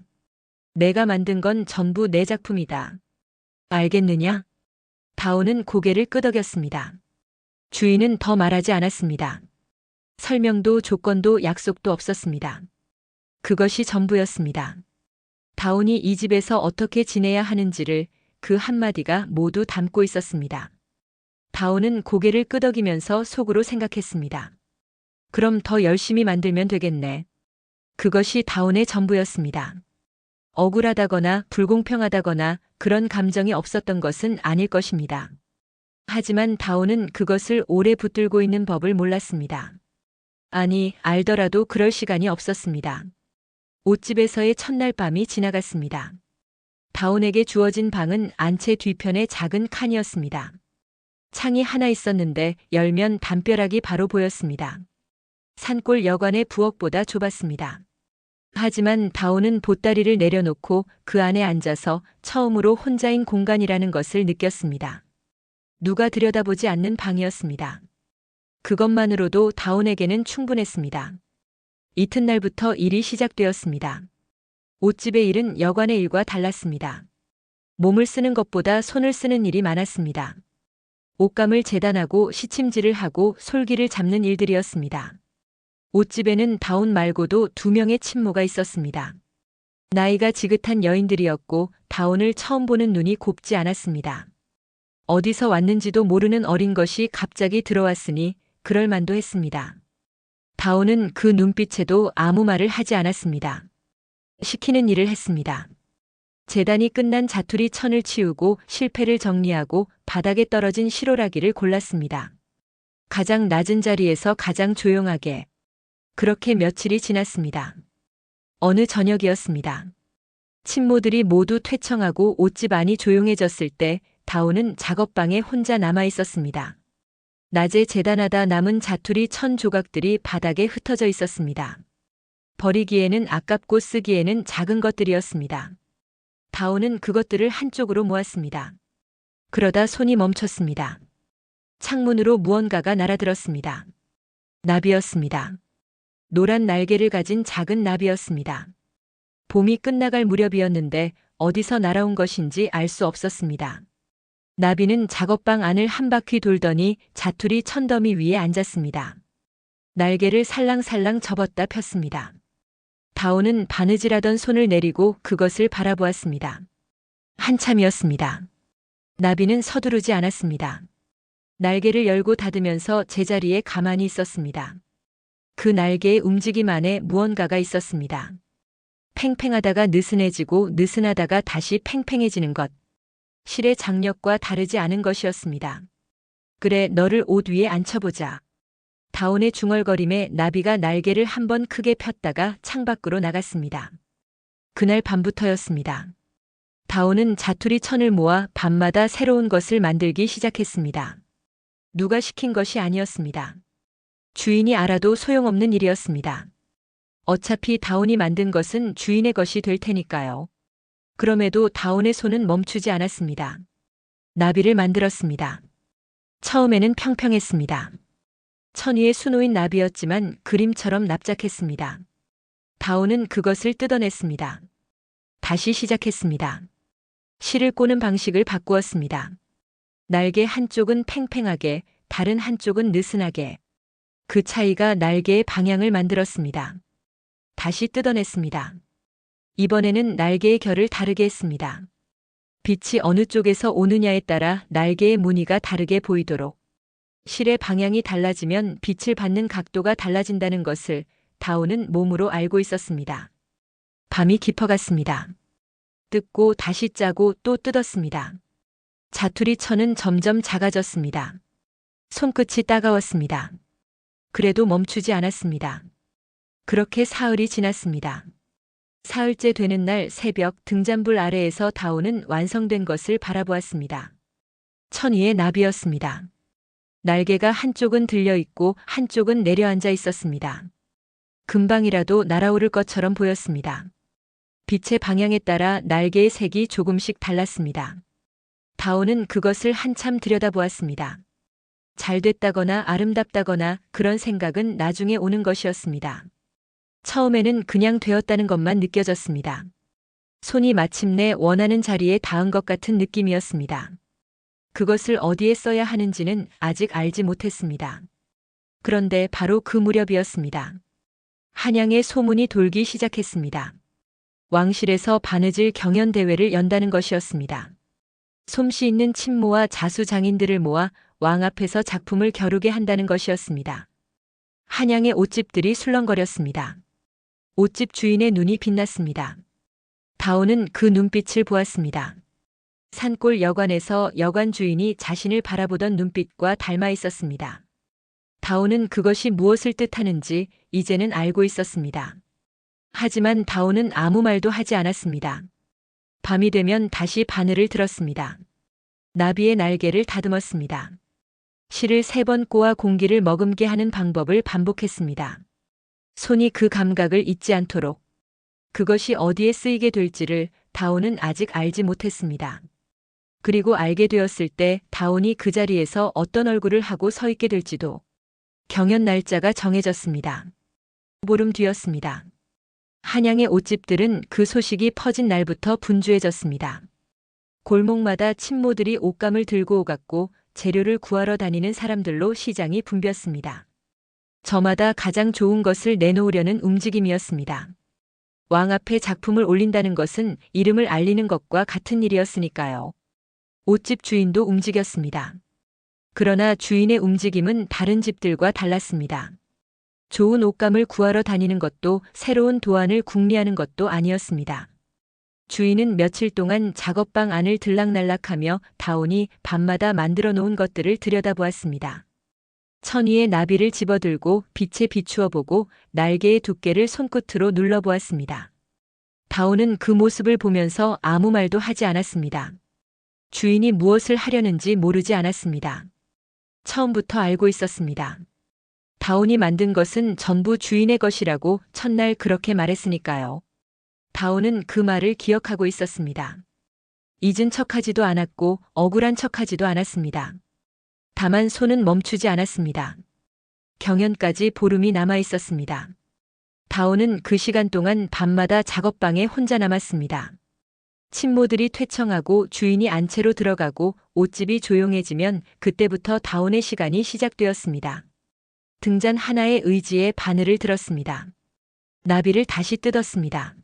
내가 만든 건 전부 내 작품이다. 알겠느냐? 다온은 고개를 끄덕였습니다. 주인은 더 말하지 않았습니다. 설명도 조건도 약속도 없었습니다. 그것이 전부였습니다. 다온이 이 집에서 어떻게 지내야 하는지를 그 한마디가 모두 담고 있었습니다. 다온은 고개를 끄덕이면서 속으로 생각했습니다. 그럼 더 열심히 만들면 되겠네. 그것이 다운의 전부였습니다. 억울하다거나 불공평하다거나 그런 감정이 없었던 것은 아닐 것입니다. 하지만 다운은 그것을 오래 붙들고 있는 법을 몰랐습니다. 아니, 알더라도 그럴 시간이 없었습니다. 옷집에서의 첫날 밤이 지나갔습니다. 다운에게 주어진 방은 안채 뒤편의 작은 칸이었습니다. 창이 하나 있었는데 열면 담벼락이 바로 보였습니다. 산골 여관의 부엌보다 좁았습니다. 하지만 다운은 보따리를 내려놓고 그 안에 앉아서 처음으로 혼자인 공간이라는 것을 느꼈습니다. 누가 들여다보지 않는 방이었습니다. 그것만으로도 다운에게는 충분했습니다. 이튿날부터 일이 시작되었습니다. 옷집의 일은 여관의 일과 달랐습니다. 몸을 쓰는 것보다 손을 쓰는 일이 많았습니다. 옷감을 재단하고 시침질을 하고 솔기를 잡는 일들이었습니다. 옷집에는 다운 말고도 2명의 친모가 있었습니다. 나이가 지긋한 여인들이었고 다운을 처음 보는 눈이 곱지 않았습니다. 어디서 왔는지도 모르는 어린 것이 갑자기 들어왔으니 그럴 만도 했습니다. 다운은 그 눈빛에도 아무 말을 하지 않았습니다. 시키는 일을 했습니다. 재단이 끝난 자투리 천을 치우고 실패를 정리하고 바닥에 떨어진 실오라기를 골랐습니다. 가장 낮은 자리에서 가장 조용하게. 그렇게 며칠이 지났습니다. 어느 저녁이었습니다. 친모들이 모두 퇴청하고 옷집 안이 조용해졌을 때 다운은 작업방에 혼자 남아 있었습니다. 낮에 재단하다 남은 자투리 천 조각들이 바닥에 흩어져 있었습니다. 버리기에는 아깝고 쓰기에는 작은 것들이었습니다. 다운은 그것들을 한쪽으로 모았습니다. 그러다 손이 멈췄습니다. 창문으로 무언가가 날아들었습니다. 나비였습니다. 노란 날개를 가진 작은 나비였습니다. 봄이 끝나갈 무렵이었는데 어디서 날아온 것인지 알 수 없었습니다. 나비는 작업방 안을 한 바퀴 돌더니 자투리 천더미 위에 앉았습니다. 날개를 살랑살랑 접었다 폈습니다. 다운은 바느질하던 손을 내리고 그것을 바라보았습니다. 한참이었습니다. 나비는 서두르지 않았습니다. 날개를 열고 닫으면서 제자리에 가만히 있었습니다. 그 날개의 움직임 안에 무언가가 있었습니다. 팽팽하다가 느슨해지고 느슨하다가 다시 팽팽해지는 것. 실의 장력과 다르지 않은 것이었습니다. 그래, 너를 옷 위에 앉혀보자. 다운의 중얼거림에 나비가 날개를 한번 크게 폈다가 창밖으로 나갔습니다. 그날 밤부터였습니다. 다운은 자투리 천을 모아 밤마다 새로운 것을 만들기 시작했습니다. 누가 시킨 것이 아니었습니다. 주인이 알아도 소용없는 일이었습니다. 어차피 다운이 만든 것은 주인의 것이 될 테니까요. 그럼에도 다운의 손은 멈추지 않았습니다. 나비를 만들었습니다. 처음에는 평평했습니다. 천 위에 수놓인 나비였지만 그림처럼 납작했습니다. 다운은 그것을 뜯어냈습니다. 다시 시작했습니다. 실을 꼬는 방식을 바꾸었습니다. 날개 한쪽은 팽팽하게, 다른 한쪽은 느슨하게. 그 차이가 날개의 방향을 만들었습니다. 다시 뜯어냈습니다. 이번에는 날개의 결을 다르게 했습니다. 빛이 어느 쪽에서 오느냐에 따라 날개의 무늬가 다르게 보이도록. 실의 방향이 달라지면 빛을 받는 각도가 달라진다는 것을 다운은 몸으로 알고 있었습니다. 밤이 깊어갔습니다. 뜯고 다시 짜고 또 뜯었습니다. 자투리 천은 점점 작아졌습니다. 손끝이 따가웠습니다. 그래도 멈추지 않았습니다. 그렇게 사흘이 지났습니다. 사흘째 되는 날 새벽 등잔불 아래에서 다운은 완성된 것을 바라보았습니다. 천 위의 나비였습니다. 날개가 한쪽은 들려 있고 한쪽은 내려앉아 있었습니다. 금방이라도 날아오를 것처럼 보였습니다. 빛의 방향에 따라 날개의 색이 조금씩 달랐습니다. 다운은 그것을 한참 들여다보았습니다. 잘 됐다거나 아름답다거나 그런 생각은 나중에 오는 것이었습니다. 처음에는 그냥 되었다는 것만 느껴졌습니다. 손이 마침내 원하는 자리에 닿은 것 같은 느낌이었습니다. 그것을 어디에 써야 하는지는 아직 알지 못했습니다. 그런데 바로 그 무렵이었습니다. 한양의 소문이 돌기 시작했습니다. 왕실에서 바느질 경연대회를 연다는 것이었습니다. 솜씨 있는 친모와 자수장인들을 모아 왕 앞에서 작품을 겨루게 한다는 것이었습니다. 한양의 옷집들이 술렁거렸습니다. 옷집 주인의 눈이 빛났습니다. 다온은 그 눈빛을 보았습니다. 산골 여관에서 여관 주인이 자신을 바라보던 눈빛과 닮아 있었습니다. 다온은 그것이 무엇을 뜻하는지 이제는 알고 있었습니다. 하지만 다온은 아무 말도 하지 않았습니다. 밤이 되면 다시 바늘을 들었습니다. 나비의 날개를 다듬었습니다. 실을 3번 꼬아 공기를 머금게 하는 방법을 반복했습니다. 손이 그 감각을 잊지 않도록. 그것이 어디에 쓰이게 될지를 다온은 아직 알지 못했습니다. 그리고 알게 되었을 때 다온이 그 자리에서 어떤 얼굴을 하고 서 있게 될지도. 경연 날짜가 정해졌습니다. 보름 뒤였습니다. 한양의 옷집들은 그 소식이 퍼진 날부터 분주해졌습니다. 골목마다 친모들이 옷감을 들고 오갔고 재료를 구하러 다니는 사람들로 시장이 붐볐습니다. 저마다 가장 좋은 것을 내놓으려는 움직임이었습니다. 왕 앞에 작품을 올린다는 것은 이름을 알리는 것과 같은 일이었으니까요. 옷집 주인도 움직였습니다. 그러나 주인의 움직임은 다른 집들과 달랐습니다. 좋은 옷감을 구하러 다니는 것도 새로운 도안을 궁리하는 것도 아니었습니다. 주인은 며칠 동안 작업방 안을 들락날락하며 다온이 밤마다 만들어 놓은 것들을 들여다보았습니다. 천 위에 나비를 집어들고 빛에 비추어 보고 날개의 두께를 손끝으로 눌러보았습니다. 다온은 그 모습을 보면서 아무 말도 하지 않았습니다. 주인이 무엇을 하려는지 모르지 않았습니다. 처음부터 알고 있었습니다. 다온이 만든 것은 전부 주인의 것이라고 첫날 그렇게 말했으니까요. 다온은 그 말을 기억하고 있었습니다. 잊은 척하지도 않았고 억울한 척하지도 않았습니다. 다만 손은 멈추지 않았습니다. 경연까지 보름이 남아 있었습니다. 다온은 그 시간 동안 밤마다 작업방에 혼자 남았습니다. 친모들이 퇴청하고 주인이 안채로 들어가고 옷집이 조용해지면 그때부터 다온의 시간이 시작되었습니다. 등잔 하나의 의지에 바늘을 들었습니다. 나비를 다시 뜯었습니다.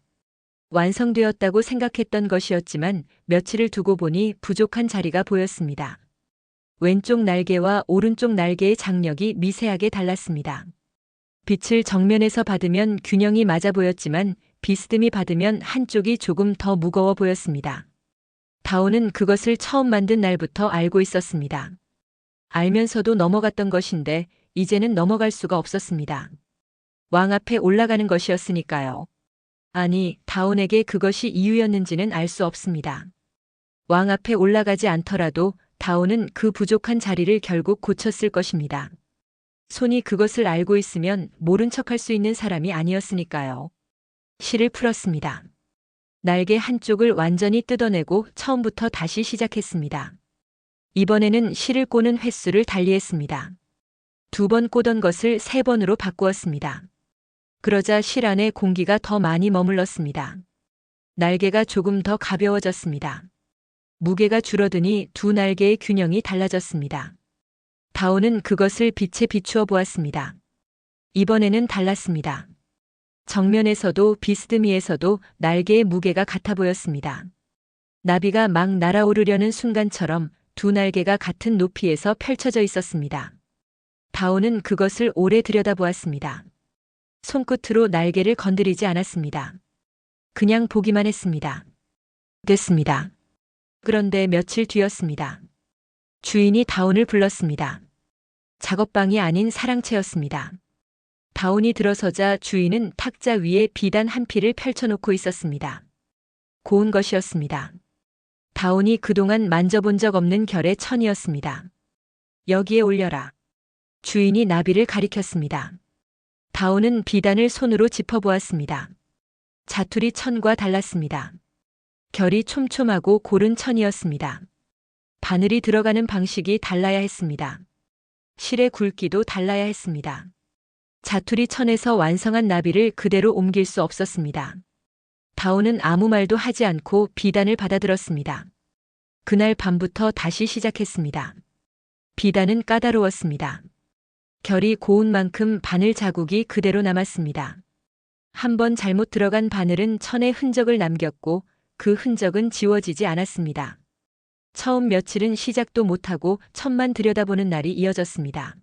완성되었다고 생각했던 것이었지만 며칠을 두고 보니 부족한 자리가 보였습니다. 왼쪽 날개와 오른쪽 날개의 장력이 미세하게 달랐습니다. 빛을 정면에서 받으면 균형이 맞아 보였지만 비스듬히 받으면 한쪽이 조금 더 무거워 보였습니다. 다온은 그것을 처음 만든 날부터 알고 있었습니다. 알면서도 넘어갔던 것인데 이제는 넘어갈 수가 없었습니다. 왕 앞에 올라가는 것이었으니까요. 아니, 다온에게 그것이 이유였는지는 알 수 없습니다. 왕 앞에 올라가지 않더라도 다온은 그 부족한 자리를 결국 고쳤을 것입니다. 손이 그것을 알고 있으면 모른 척할 수 있는 사람이 아니었으니까요. 실을 풀었습니다. 날개 한쪽을 완전히 뜯어내고 처음부터 다시 시작했습니다. 이번에는 실을 꼬는 횟수를 달리했습니다. 2번 꼬던 것을 3번으로 바꾸었습니다. 그러자 실 안에 공기가 더 많이 머물렀습니다. 날개가 조금 더 가벼워졌습니다. 무게가 줄어드니 두 날개의 균형이 달라졌습니다. 다온은 그것을 빛에 비추어 보았습니다. 이번에는 달랐습니다. 정면에서도 비스듬히에서도 날개의 무게가 같아 보였습니다. 나비가 막 날아오르려는 순간처럼 두 날개가 같은 높이에서 펼쳐져 있었습니다. 다온은 그것을 오래 들여다보았습니다. 손끝으로 날개를 건드리지 않았습니다. 그냥 보기만 했습니다. 됐습니다. 그런데 며칠 뒤였습니다. 주인이 다온을 불렀습니다. 작업방이 아닌 사랑채였습니다. 다온이 들어서자 주인은 탁자 위에 비단 한 필을 펼쳐놓고 있었습니다. 고운 것이었습니다. 다온이 그동안 만져본 적 없는 결의 천이었습니다. 여기에 올려라. 주인이 나비를 가리켰습니다. 다온은 비단을 손으로 짚어보았습니다. 자투리 천과 달랐습니다. 결이 촘촘하고 고른 천이었습니다. 바늘이 들어가는 방식이 달라야 했습니다. 실의 굵기도 달라야 했습니다. 자투리 천에서 완성한 나비를 그대로 옮길 수 없었습니다. 다온은 아무 말도 하지 않고 비단을 받아들었습니다. 그날 밤부터 다시 시작했습니다. 비단은 까다로웠습니다. 결이 고운 만큼 바늘 자국이 그대로 남았습니다. 한 번 잘못 들어간 바늘은 천의 흔적을 남겼고 그 흔적은 지워지지 않았습니다. 처음 며칠은 시작도 못하고 천만 들여다보는 날이 이어졌습니다.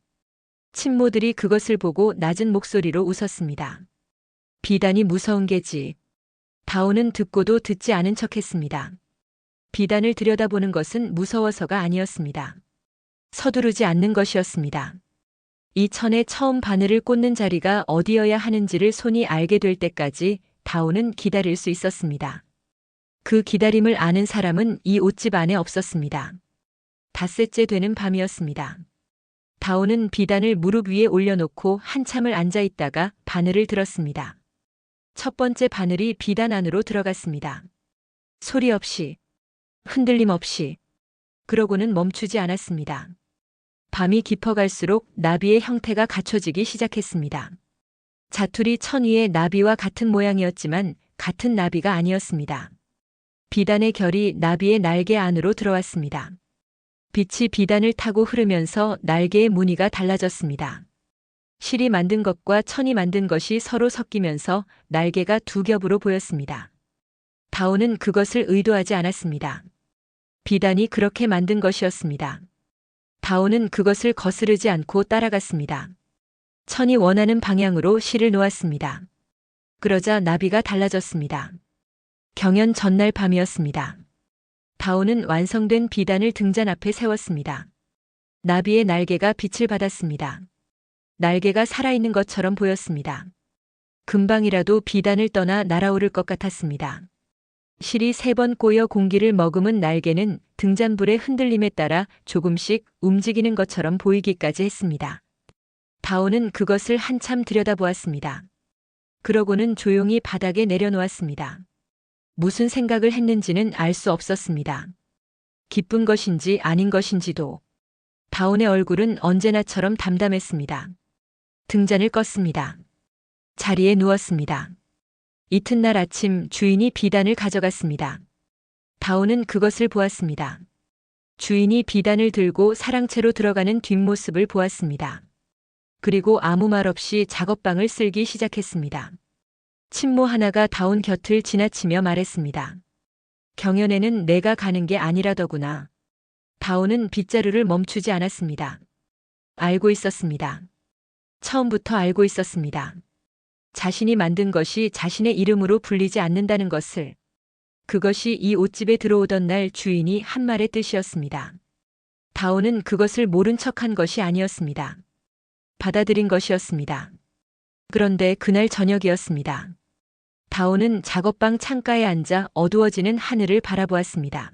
친모들이 그것을 보고 낮은 목소리로 웃었습니다. 비단이 무서운 게지. 다오는 듣고도 듣지 않은 척했습니다. 비단을 들여다보는 것은 무서워서가 아니었습니다. 서두르지 않는 것이었습니다. 이 천에 처음 바늘을 꽂는 자리가 어디여야 하는지를 손이 알게 될 때까지 다오는 기다릴 수 있었습니다. 그 기다림을 아는 사람은 이 옷집 안에 없었습니다. 닷새째 되는 밤이었습니다. 다오는 비단을 무릎 위에 올려놓고 한참을 앉아 있다가 바늘을 들었습니다. 첫 번째 바늘이 비단 안으로 들어갔습니다. 소리 없이, 흔들림 없이, 그러고는 멈추지 않았습니다. 밤이 깊어갈수록 나비의 형태가 갖춰지기 시작했습니다. 자투리 천 위의 나비와 같은 모양이었지만 같은 나비가 아니었습니다. 비단의 결이 나비의 날개 안으로 들어왔습니다. 빛이 비단을 타고 흐르면서 날개의 무늬가 달라졌습니다. 실이 만든 것과 천이 만든 것이 서로 섞이면서 날개가 두 겹으로 보였습니다. 다오는 그것을 의도하지 않았습니다. 비단이 그렇게 만든 것이었습니다. 다오는 그것을 거스르지 않고 따라갔습니다. 천이 원하는 방향으로 실을 놓았습니다. 그러자 나비가 달라졌습니다. 경연 전날 밤이었습니다. 다오는 완성된 비단을 등잔 앞에 세웠습니다. 나비의 날개가 빛을 받았습니다. 날개가 살아있는 것처럼 보였습니다. 금방이라도 비단을 떠나 날아오를 것 같았습니다. 실이 3번 꼬여 공기를 머금은 날개는 등잔불의 흔들림에 따라 조금씩 움직이는 것처럼 보이기까지 했습니다. 다오는 그것을 한참 들여다보았습니다. 그러고는 조용히 바닥에 내려놓았습니다. 무슨 생각을 했는지는 알 수 없었습니다. 기쁜 것인지 아닌 것인지도. 다온의 얼굴은 언제나처럼 담담했습니다. 등잔을 껐습니다. 자리에 누웠습니다. 이튿날 아침 주인이 비단을 가져갔습니다. 다오는 그것을 보았습니다. 주인이 비단을 들고 사랑채로 들어가는 뒷모습을 보았습니다. 그리고 아무 말 없이 작업방을 쓸기 시작했습니다. 친모 하나가 다온 곁을 지나치며 말했습니다. 경연에는 내가 가는 게 아니라더구나. 다오는 빗자루를 멈추지 않았습니다. 알고 있었습니다. 처음부터 알고 있었습니다. 자신이 만든 것이 자신의 이름으로 불리지 않는다는 것을. 그것이 이 옷집에 들어오던 날 주인이 한 말의 뜻이었습니다. 다오는 그것을 모른 척한 것이 아니었습니다. 받아들인 것이었습니다. 그런데 그날 저녁이었습니다. 다오는 작업방 창가에 앉아 어두워지는 하늘을 바라보았습니다.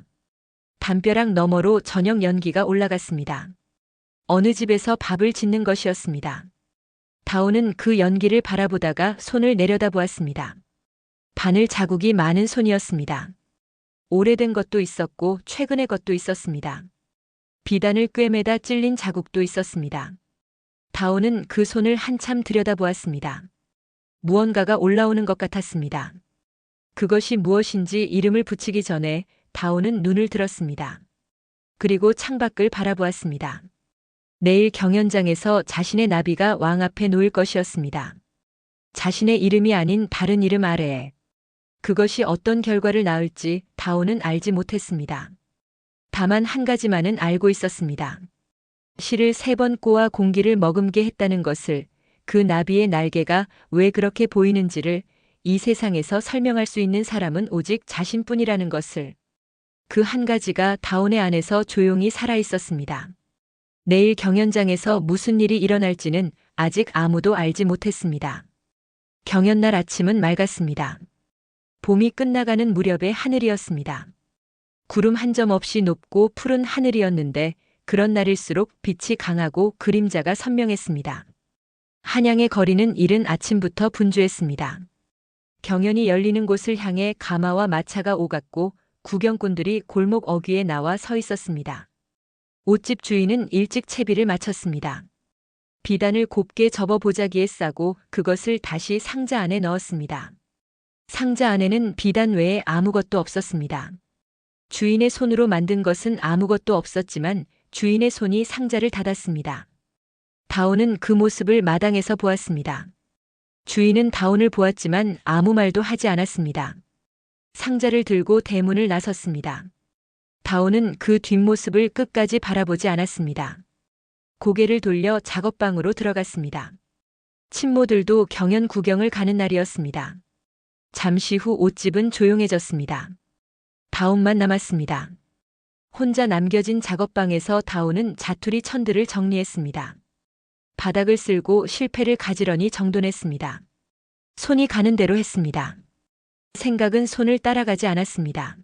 담벼락 너머로 저녁 연기가 올라갔습니다. 어느 집에서 밥을 짓는 것이었습니다. 다오는 그 연기를 바라보다가 손을 내려다보았습니다. 바늘 자국이 많은 손이었습니다. 오래된 것도 있었고 최근의 것도 있었습니다. 비단을 꿰매다 찔린 자국도 있었습니다. 다오는 그 손을 한참 들여다보았습니다. 무언가가 올라오는 것 같았습니다. 그것이 무엇인지 이름을 붙이기 전에 다오는 눈을 들었습니다. 그리고 창밖을 바라보았습니다. 내일 경연장에서 자신의 나비가 왕 앞에 놓일 것이었습니다. 자신의 이름이 아닌 다른 이름 아래에. 그것이 어떤 결과를 낳을지 다오는 알지 못했습니다. 다만 한 가지만은 알고 있었습니다. 실을 3번 꼬아 공기를 머금게 했다는 것을, 그 나비의 날개가 왜 그렇게 보이는지를 이 세상에서 설명할 수 있는 사람은 오직 자신뿐이라는 것을. 그 한 가지가 다온의 안에서 조용히 살아 있었습니다. 내일 경연장에서 무슨 일이 일어날지는 아직 아무도 알지 못했습니다. 경연날 아침은 맑았습니다. 봄이 끝나가는 무렵의 하늘이었습니다. 구름 한 점 없이 높고 푸른 하늘이었는데 그런 날일수록 빛이 강하고 그림자가 선명했습니다. 한양의 거리는 이른 아침부터 분주했습니다. 경연이 열리는 곳을 향해 가마와 마차가 오갔고 구경꾼들이 골목 어귀에 나와 서 있었습니다. 옷집 주인은 일찍 채비를 마쳤습니다. 비단을 곱게 접어 보자기에 싸고 그것을 다시 상자 안에 넣었습니다. 상자 안에는 비단 외에 아무것도 없었습니다. 주인의 손으로 만든 것은 아무것도 없었지만 주인의 손이 상자를 닫았습니다. 다온은 그 모습을 마당에서 보았습니다. 주인은 다온을 보았지만 아무 말도 하지 않았습니다. 상자를 들고 대문을 나섰습니다. 다온은 그 뒷모습을 끝까지 바라보지 않았습니다. 고개를 돌려 작업방으로 들어갔습니다. 친모들도 경연 구경을 가는 날이었습니다. 잠시 후 옷집은 조용해졌습니다. 다운만 남았습니다. 혼자 남겨진 작업방에서 다운은 자투리 천들을 정리했습니다. 바닥을 쓸고 실패를 가지런히 정돈했습니다. 손이 가는 대로 했습니다. 생각은 손을 따라가지 않았습니다.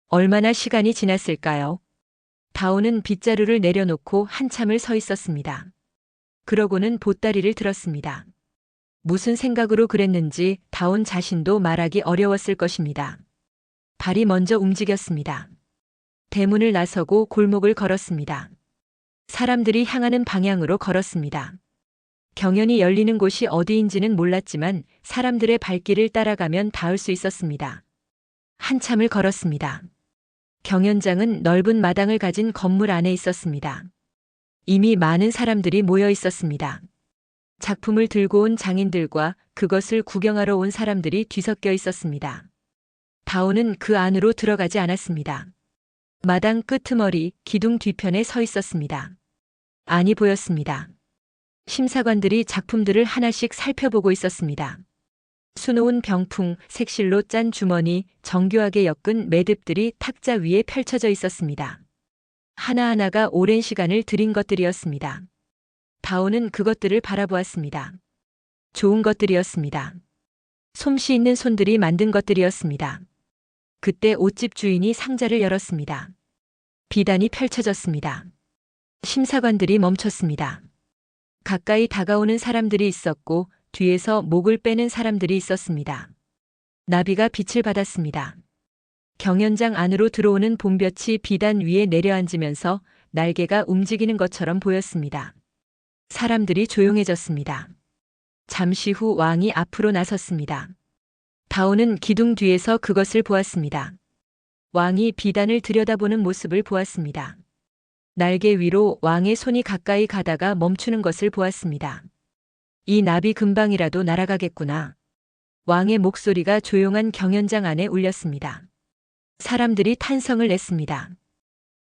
얼마나 시간이 지났을까요? 다운은 빗자루를 내려놓고 한참을 서 있었습니다. 그러고는 보따리를 들었습니다. 무슨 생각으로 그랬는지 다운 자신도 말하기 어려웠을 것입니다. 발이 먼저 움직였습니다. 대문을 나서고 골목을 걸었습니다. 사람들이 향하는 방향으로 걸었습니다. 경연이 열리는 곳이 어디인지는 몰랐지만 사람들의 발길을 따라가면 닿을 수 있었습니다. 한참을 걸었습니다. 경연장은 넓은 마당을 가진 건물 안에 있었습니다. 이미 많은 사람들이 모여 있었습니다. 작품을 들고 온 장인들과 그것을 구경하러 온 사람들이 뒤섞여 있었습니다. 다운은 그 안으로 들어가지 않았습니다. 마당 끄트머리 기둥 뒤편에 서 있었습니다. 안이 보였습니다. 심사관들이 작품들을 하나씩 살펴보고 있었습니다. 수놓은 병풍, 색실로 짠 주머니, 정교하게 엮은 매듭들이 탁자 위에 펼쳐져 있었습니다. 하나하나가 오랜 시간을 들인 것들이었습니다. 다운은 그것들을 바라보았습니다. 좋은 것들이었습니다. 솜씨 있는 손들이 만든 것들이었습니다. 그때 옷집 주인이 상자를 열었습니다. 비단이 펼쳐졌습니다. 심사관들이 멈췄습니다. 가까이 다가오는 사람들이 있었고 뒤에서 목을 빼는 사람들이 있었습니다. 나비가 빛을 받았습니다. 경연장 안으로 들어오는 봄볕이 비단 위에 내려앉으면서 날개가 움직이는 것처럼 보였습니다. 사람들이 조용해졌습니다. 잠시 후 왕이 앞으로 나섰습니다. 다운은 기둥 뒤에서 그것을 보았습니다. 왕이 비단을 들여다보는 모습을 보았습니다. 날개 위로 왕의 손이 가까이 가다가 멈추는 것을 보았습니다. 이 나비 금방이라도 날아가겠구나. 왕의 목소리가 조용한 경연장 안에 울렸습니다. 사람들이 탄성을 냈습니다.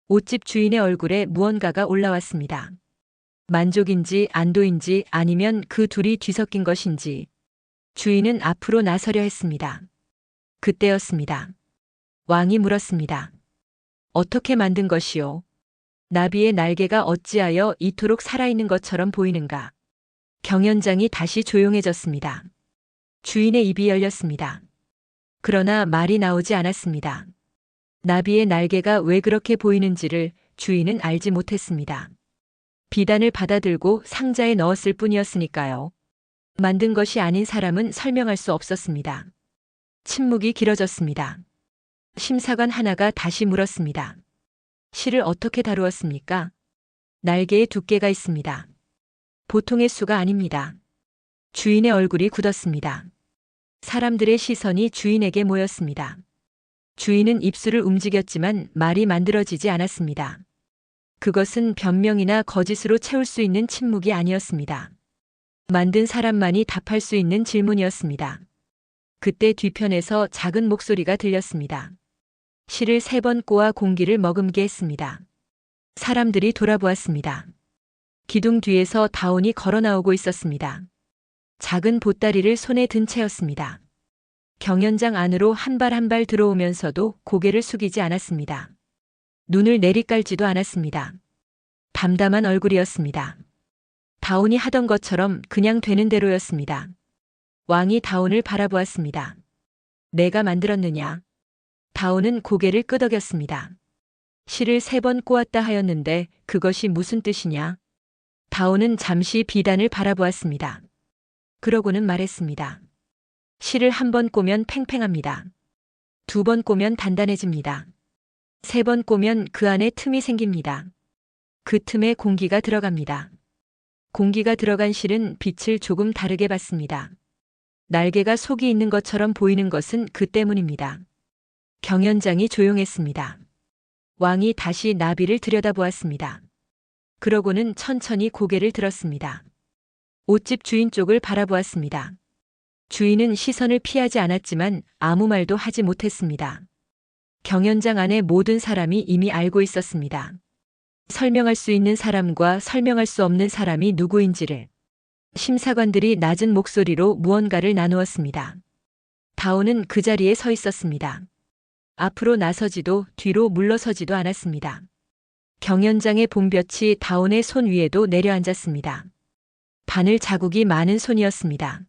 옷집 주인의 얼굴에 무언가가 올라왔습니다. 만족인지 안도인지 아니면 그 둘이 뒤섞인 것인지 주인은 앞으로 나서려 했습니다. 그때였습니다. 왕이 물었습니다. 어떻게 만든 것이오? 나비의 날개가 어찌하여 이토록 살아있는 것처럼 보이는가? 경연장이 다시 조용해졌습니다. 주인의 입이 열렸습니다. 그러나 말이 나오지 않았습니다. 나비의 날개가 왜 그렇게 보이는지를 주인은 알지 못했습니다. 비단을 받아들고 상자에 넣었을 뿐이었으니까요. 만든 것이 아닌 사람은 설명할 수 없었습니다. 침묵이 길어졌습니다. 심사관 하나가 다시 물었습니다. 실을 어떻게 다루었습니까? 날개에 두께가 있습니다. 보통의 수가 아닙니다. 주인의 얼굴이 굳었습니다. 사람들의 시선이 주인에게 모였습니다. 주인은 입술을 움직였지만 말이 만들어지지 않았습니다. 그것은 변명이나 거짓으로 채울 수 있는 침묵이 아니었습니다. 만든 사람만이 답할 수 있는 질문이었습니다. 그때 뒤편에서 작은 목소리가 들렸습니다. 실을 3번 꼬아 공기를 머금게 했습니다. 사람들이 돌아보았습니다. 기둥 뒤에서 다운이 걸어 나오고 있었습니다. 작은 보따리를 손에 든 채였습니다. 경연장 안으로 한 발 한 발 들어오면서도 고개를 숙이지 않았습니다. 눈을 내리깔지도 않았습니다. 담담한 얼굴이었습니다. 다운이 하던 것처럼 그냥 되는 대로였습니다. 왕이 다운을 바라보았습니다. 내가 만들었느냐? 다운은 고개를 끄덕였습니다. 실을 3번 꼬았다 하였는데 그것이 무슨 뜻이냐? 다운은 잠시 비단을 바라보았습니다. 그러고는 말했습니다. 실을 1번 꼬면 팽팽합니다. 2번 꼬면 단단해집니다. 3번 꼬면 그 안에 틈이 생깁니다. 그 틈에 공기가 들어갑니다. 공기가 들어간 실은 빛을 조금 다르게 받습니다. 날개가 속이 있는 것처럼 보이는 것은 그 때문입니다. 경연장이 조용했습니다. 왕이 다시 나비를 들여다보았습니다. 그러고는 천천히 고개를 들었습니다. 옷집 주인 쪽을 바라보았습니다. 주인은 시선을 피하지 않았지만 아무 말도 하지 못했습니다. 경연장 안에 모든 사람이 이미 알고 있었습니다. 설명할 수 있는 사람과 설명할 수 없는 사람이 누구인지를. 심사관들이 낮은 목소리로 무언가를 나누었습니다. 다온은 그 자리에 서 있었습니다. 앞으로 나서지도 뒤로 물러서지도 않았습니다. 경연장의 봄볕이 다온의 손 위에도 내려앉았습니다. 바늘 자국이 많은 손이었습니다.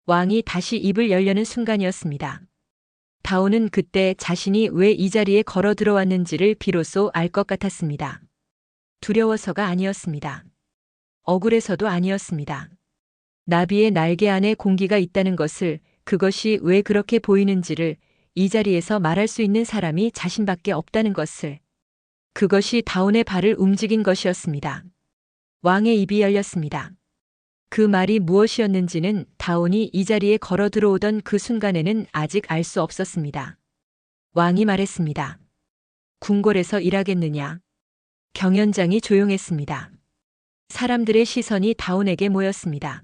왕이 다시 입을 열려는 순간이었습니다. 다온은 그때 자신이 왜 이 자리에 걸어 들어왔는지를 비로소 알 것 같았습니다. 두려워서가 아니었습니다. 억울해서도 아니었습니다. 나비의 날개 안에 공기가 있다는 것을, 그것이 왜 그렇게 보이는지를 이 자리에서 말할 수 있는 사람이 자신밖에 없다는 것을, 그것이 다온의 발을 움직인 것이었습니다. 왕의 입이 열렸습니다. 그 말이 무엇이었는지는 다온이 이 자리에 걸어 들어오던 그 순간에는 아직 알 수 없었습니다. 왕이 말했습니다. 궁궐에서 일하겠느냐? 경연장이 조용했습니다. 사람들의 시선이 다온에게 모였습니다.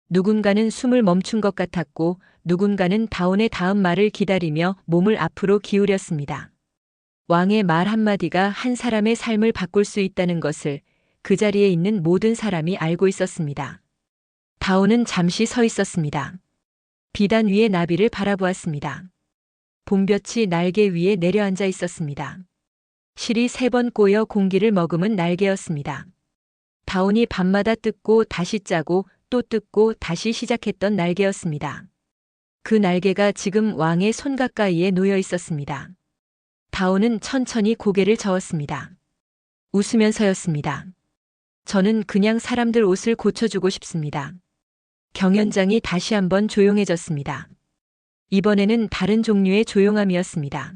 누군가는 숨을 멈춘 것 같았고 누군가는 다온의 다음 말을 기다리며 몸을 앞으로 기울였습니다. 왕의 말 한마디가 한 사람의 삶을 바꿀 수 있다는 것을 그 자리에 있는 모든 사람이 알고 있었습니다. 다온은 잠시 서 있었습니다. 비단 위에 나비를 바라보았습니다. 봄볕이 날개 위에 내려앉아 있었습니다. 실이 3번 꼬여 공기를 머금은 날개였습니다. 다온이 밤마다 뜯고 다시 짜고 또 뜯고 다시 시작했던 날개였습니다. 그 날개가 지금 왕의 손 가까이에 놓여 있었습니다. 다온은 천천히 고개를 저었습니다. 웃으면서였습니다. 저는 그냥 사람들 옷을 고쳐주고 싶습니다. 경연장이 다시 한번 조용해졌습니다. 이번에는 다른 종류의 조용함이었습니다.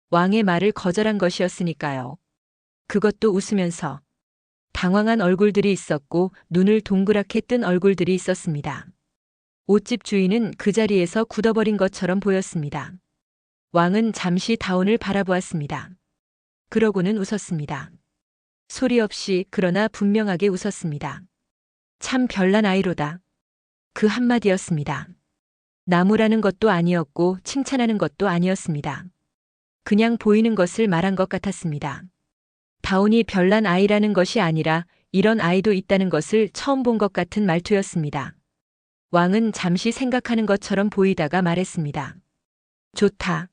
왕의 말을 거절한 것이었으니까요. 그것도 웃으면서. 당황한 얼굴들이 있었고 눈을 동그랗게 뜬 얼굴들이 있었습니다. 옷집 주인은 그 자리에서 굳어버린 것처럼 보였습니다. 왕은 잠시 다온을 바라보았습니다. 그러고는 웃었습니다. 소리 없이 그러나 분명하게 웃었습니다. 참 별난 아이로다. 그 한마디였습니다. 나무라는 것도 아니었고 칭찬하는 것도 아니었습니다. 그냥 보이는 것을 말한 것 같았습니다. 다온이 별난 아이라는 것이 아니라 이런 아이도 있다는 것을 처음 본 것 같은 말투였습니다. 왕은 잠시 생각하는 것처럼 보이다가 말했습니다. 좋다.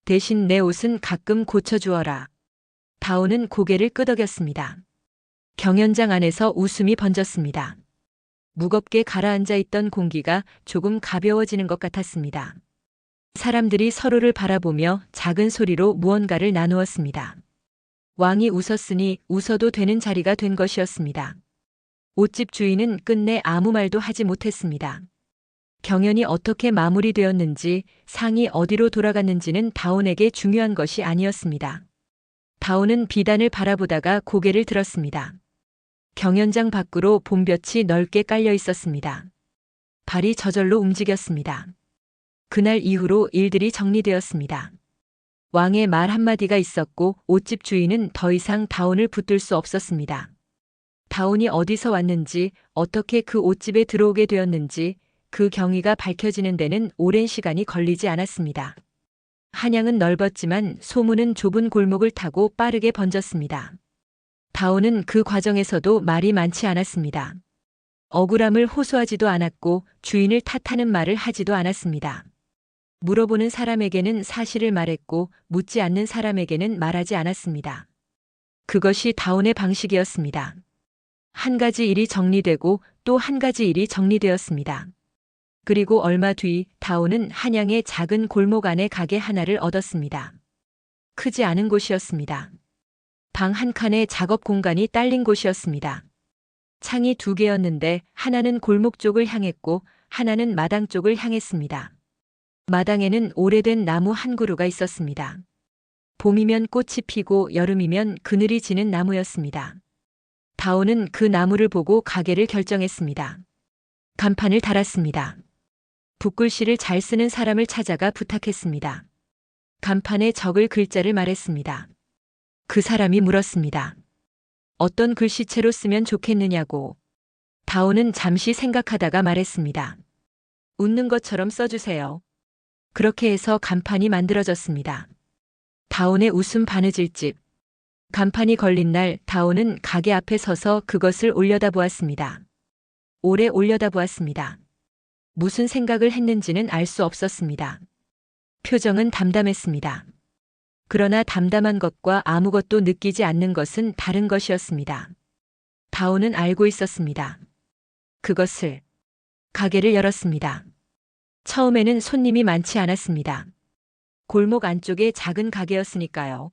대신 내 옷은 가끔 고쳐주어라. 다온은 고개를 끄덕였습니다. 경연장 안에서 웃음이 번졌습니다. 무겁게 가라앉아 있던 공기가 조금 가벼워지는 것 같았습니다. 사람들이 서로를 바라보며 작은 소리로 무언가를 나누었습니다. 왕이 웃었으니 웃어도 되는 자리가 된 것이었습니다. 옷집 주인은 끝내 아무 말도 하지 못했습니다. 경연이 어떻게 마무리되었는지, 상이 어디로 돌아갔는지는 다온에게 중요한 것이 아니었습니다. 다온은 비단을 바라보다가 고개를 들었습니다. 경연장 밖으로 봄볕이 넓게 깔려 있었습니다. 발이 저절로 움직였습니다. 그날 이후로 일들이 정리되었습니다. 왕의 말 한마디가 있었고 옷집 주인은 더 이상 다온을 붙들 수 없었습니다. 다온이 어디서 왔는지, 어떻게 그 옷집에 들어오게 되었는지 그 경위가 밝혀지는 데는 오랜 시간이 걸리지 않았습니다. 한양은 넓었지만 소문은 좁은 골목을 타고 빠르게 번졌습니다. 다온은 그 과정에서도 말이 많지 않았습니다. 억울함을 호소하지도 않았고 주인을 탓하는 말을 하지도 않았습니다. 물어보는 사람에게는 사실을 말했고 묻지 않는 사람에게는 말하지 않았습니다. 그것이 다온의 방식이었습니다. 한 가지 일이 정리되고 또 한 가지 일이 정리되었습니다. 그리고 얼마 뒤 다온은 한양의 작은 골목 안에 가게 하나를 얻었습니다. 크지 않은 곳이었습니다. 방 한 칸에 작업 공간이 딸린 곳이었습니다. 창이 2개였는데 하나는 골목 쪽을 향했고 하나는 마당 쪽을 향했습니다. 마당에는 오래된 나무 한 그루가 있었습니다. 봄이면 꽃이 피고 여름이면 그늘이 지는 나무였습니다. 다온은 그 나무를 보고 가게를 결정했습니다. 간판을 달았습니다. 붓글씨를 잘 쓰는 사람을 찾아가 부탁했습니다. 간판에 적을 글자를 말했습니다. 그 사람이 물었습니다. 어떤 글씨체로 쓰면 좋겠느냐고. 다온은 잠시 생각하다가 말했습니다. 웃는 것처럼 써주세요. 그렇게 해서 간판이 만들어졌습니다. 다온의 웃음 바느질집. 간판이 걸린 날 다온은 가게 앞에 서서 그것을 올려다보았습니다. 오래 올려다보았습니다. 무슨 생각을 했는지는 알 수 없었습니다. 표정은 담담했습니다. 그러나 담담한 것과 아무것도 느끼지 않는 것은 다른 것이었습니다. 다오는 알고 있었습니다. 그것을. 가게를 열었습니다. 처음에는 손님이 많지 않았습니다. 골목 안쪽에 작은 가게였으니까요.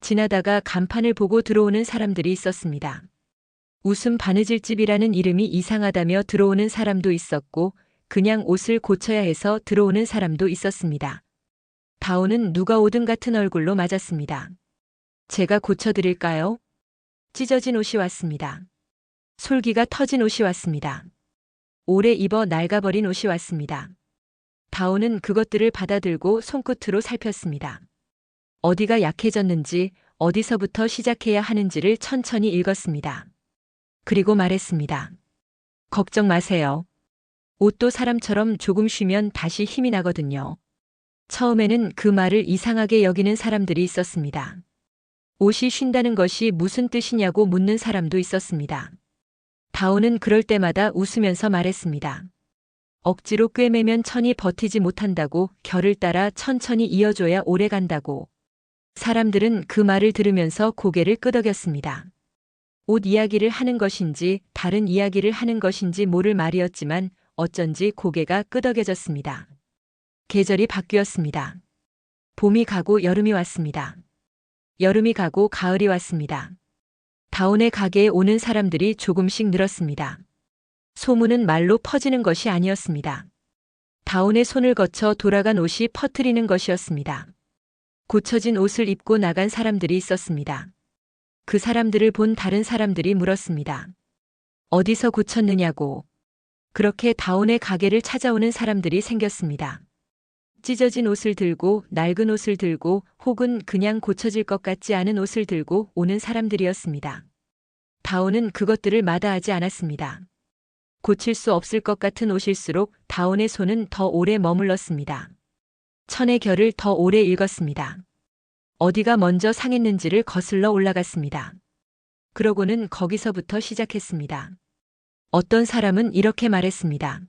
지나다가 간판을 보고 들어오는 사람들이 있었습니다. 웃음 바느질집이라는 이름이 이상하다며 들어오는 사람도 있었고 그냥 옷을 고쳐야 해서 들어오는 사람도 있었습니다. 다오는 누가 오든 같은 얼굴로 맞았습니다. 제가 고쳐드릴까요? 찢어진 옷이 왔습니다. 솔기가 터진 옷이 왔습니다. 오래 입어 낡아버린 옷이 왔습니다. 다오는 그것들을 받아들고 손끝으로 살폈습니다. 어디가 약해졌는지, 어디서부터 시작해야 하는지를 천천히 읽었습니다. 그리고 말했습니다. 걱정 마세요. 옷도 사람처럼 조금 쉬면 다시 힘이 나거든요. 처음에는 그 말을 이상하게 여기는 사람들이 있었습니다. 옷이 쉰다는 것이 무슨 뜻이냐고 묻는 사람도 있었습니다. 다오는 그럴 때마다 웃으면서 말했습니다. 억지로 꿰매면 천이 버티지 못한다고, 결을 따라 천천히 이어줘야 오래 간다고. 사람들은 그 말을 들으면서 고개를 끄덕였습니다. 옷 이야기를 하는 것인지 다른 이야기를 하는 것인지 모를 말이었지만 어쩐지 고개가 끄덕여졌습니다. 계절이 바뀌었습니다. 봄이 가고 여름이 왔습니다. 여름이 가고 가을이 왔습니다. 다온의 가게에 오는 사람들이 조금씩 늘었습니다. 소문은 말로 퍼지는 것이 아니었습니다. 다온의 손을 거쳐 돌아간 옷이 퍼뜨리는 것이었습니다. 고쳐진 옷을 입고 나간 사람들이 있었습니다. 그 사람들을 본 다른 사람들이 물었습니다. 어디서 고쳤느냐고. 그렇게 다온의 가게를 찾아오는 사람들이 생겼습니다. 찢어진 옷을 들고, 낡은 옷을 들고, 혹은 그냥 고쳐질 것 같지 않은 옷을 들고 오는 사람들이었습니다. 다온은 그것들을 마다하지 않았습니다. 고칠 수 없을 것 같은 옷일수록 다온의 손은 더 오래 머물렀습니다. 천의 결을 더 오래 읽었습니다. 어디가 먼저 상했는지를 거슬러 올라갔습니다. 그러고는 거기서부터 시작했습니다. 어떤 사람은 이렇게 말했습니다.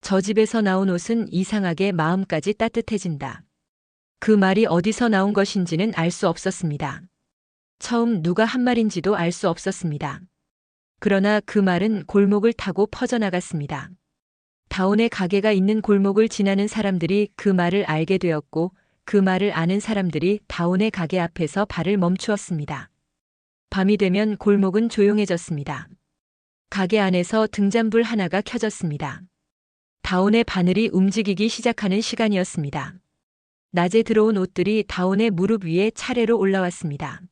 저 집에서 나온 옷은 이상하게 마음까지 따뜻해진다. 그 말이 어디서 나온 것인지는 알 수 없었습니다. 처음 누가 한 말인지도 알 수 없었습니다. 그러나 그 말은 골목을 타고 퍼져나갔습니다. 다온의 가게가 있는 골목을 지나는 사람들이 그 말을 알게 되었고 그 말을 아는 사람들이 다온의 가게 앞에서 발을 멈추었습니다. 밤이 되면 골목은 조용해졌습니다. 가게 안에서 등잔불 하나가 켜졌습니다. 다온의 바늘이 움직이기 시작하는 시간이었습니다. 낮에 들어온 옷들이 다온의 무릎 위에 차례로 올라왔습니다.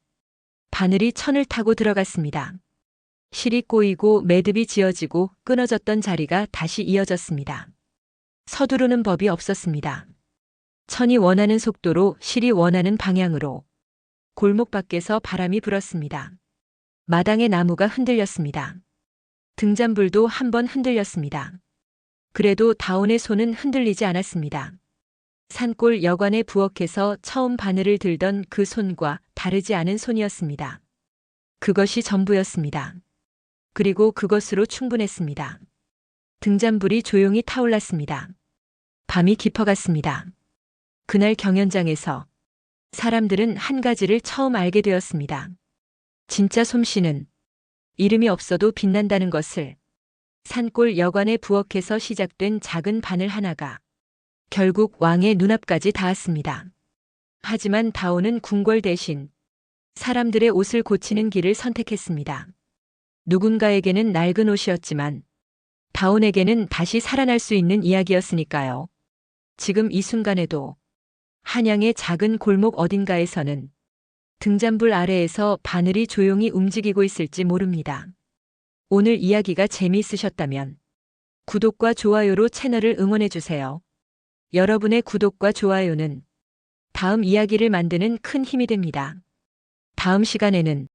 바늘이 천을 타고 들어갔습니다. 실이 꼬이고 매듭이 지어지고 끊어졌던 자리가 다시 이어졌습니다. 서두르는 법이 없었습니다. 천이 원하는 속도로, 실이 원하는 방향으로. 골목 밖에서 바람이 불었습니다. 마당의 나무가 흔들렸습니다. 등잔불도 한번 흔들렸습니다. 그래도 다온의 손은 흔들리지 않았습니다. 산골 여관의 부엌에서 처음 바늘을 들던 그 손과 다르지 않은 손이었습니다. 그것이 전부였습니다. 그리고 그것으로 충분했습니다. 등잔불이 조용히 타올랐습니다. 밤이 깊어갔습니다. 그날 경연장에서 사람들은 한 가지를 처음 알게 되었습니다. 진짜 솜씨는 이름이 없어도 빛난다는 것을. 산골 여관의 부엌에서 시작된 작은 바늘 하나가 결국 왕의 눈앞까지 닿았습니다. 하지만 다온은 궁궐 대신 사람들의 옷을 고치는 길을 선택했습니다. 누군가에게는 낡은 옷이었지만 다온에게는 다시 살아날 수 있는 이야기였으니까요. 지금 이 순간에도 한양의 작은 골목 어딘가에서는 등잔불 아래에서 바늘이 조용히 움직이고 있을지 모릅니다. 오늘 이야기가 재미있으셨다면 구독과 좋아요로 채널을 응원해주세요. 여러분의 구독과 좋아요는 다음 이야기를 만드는 큰 힘이 됩니다. 다음 시간에는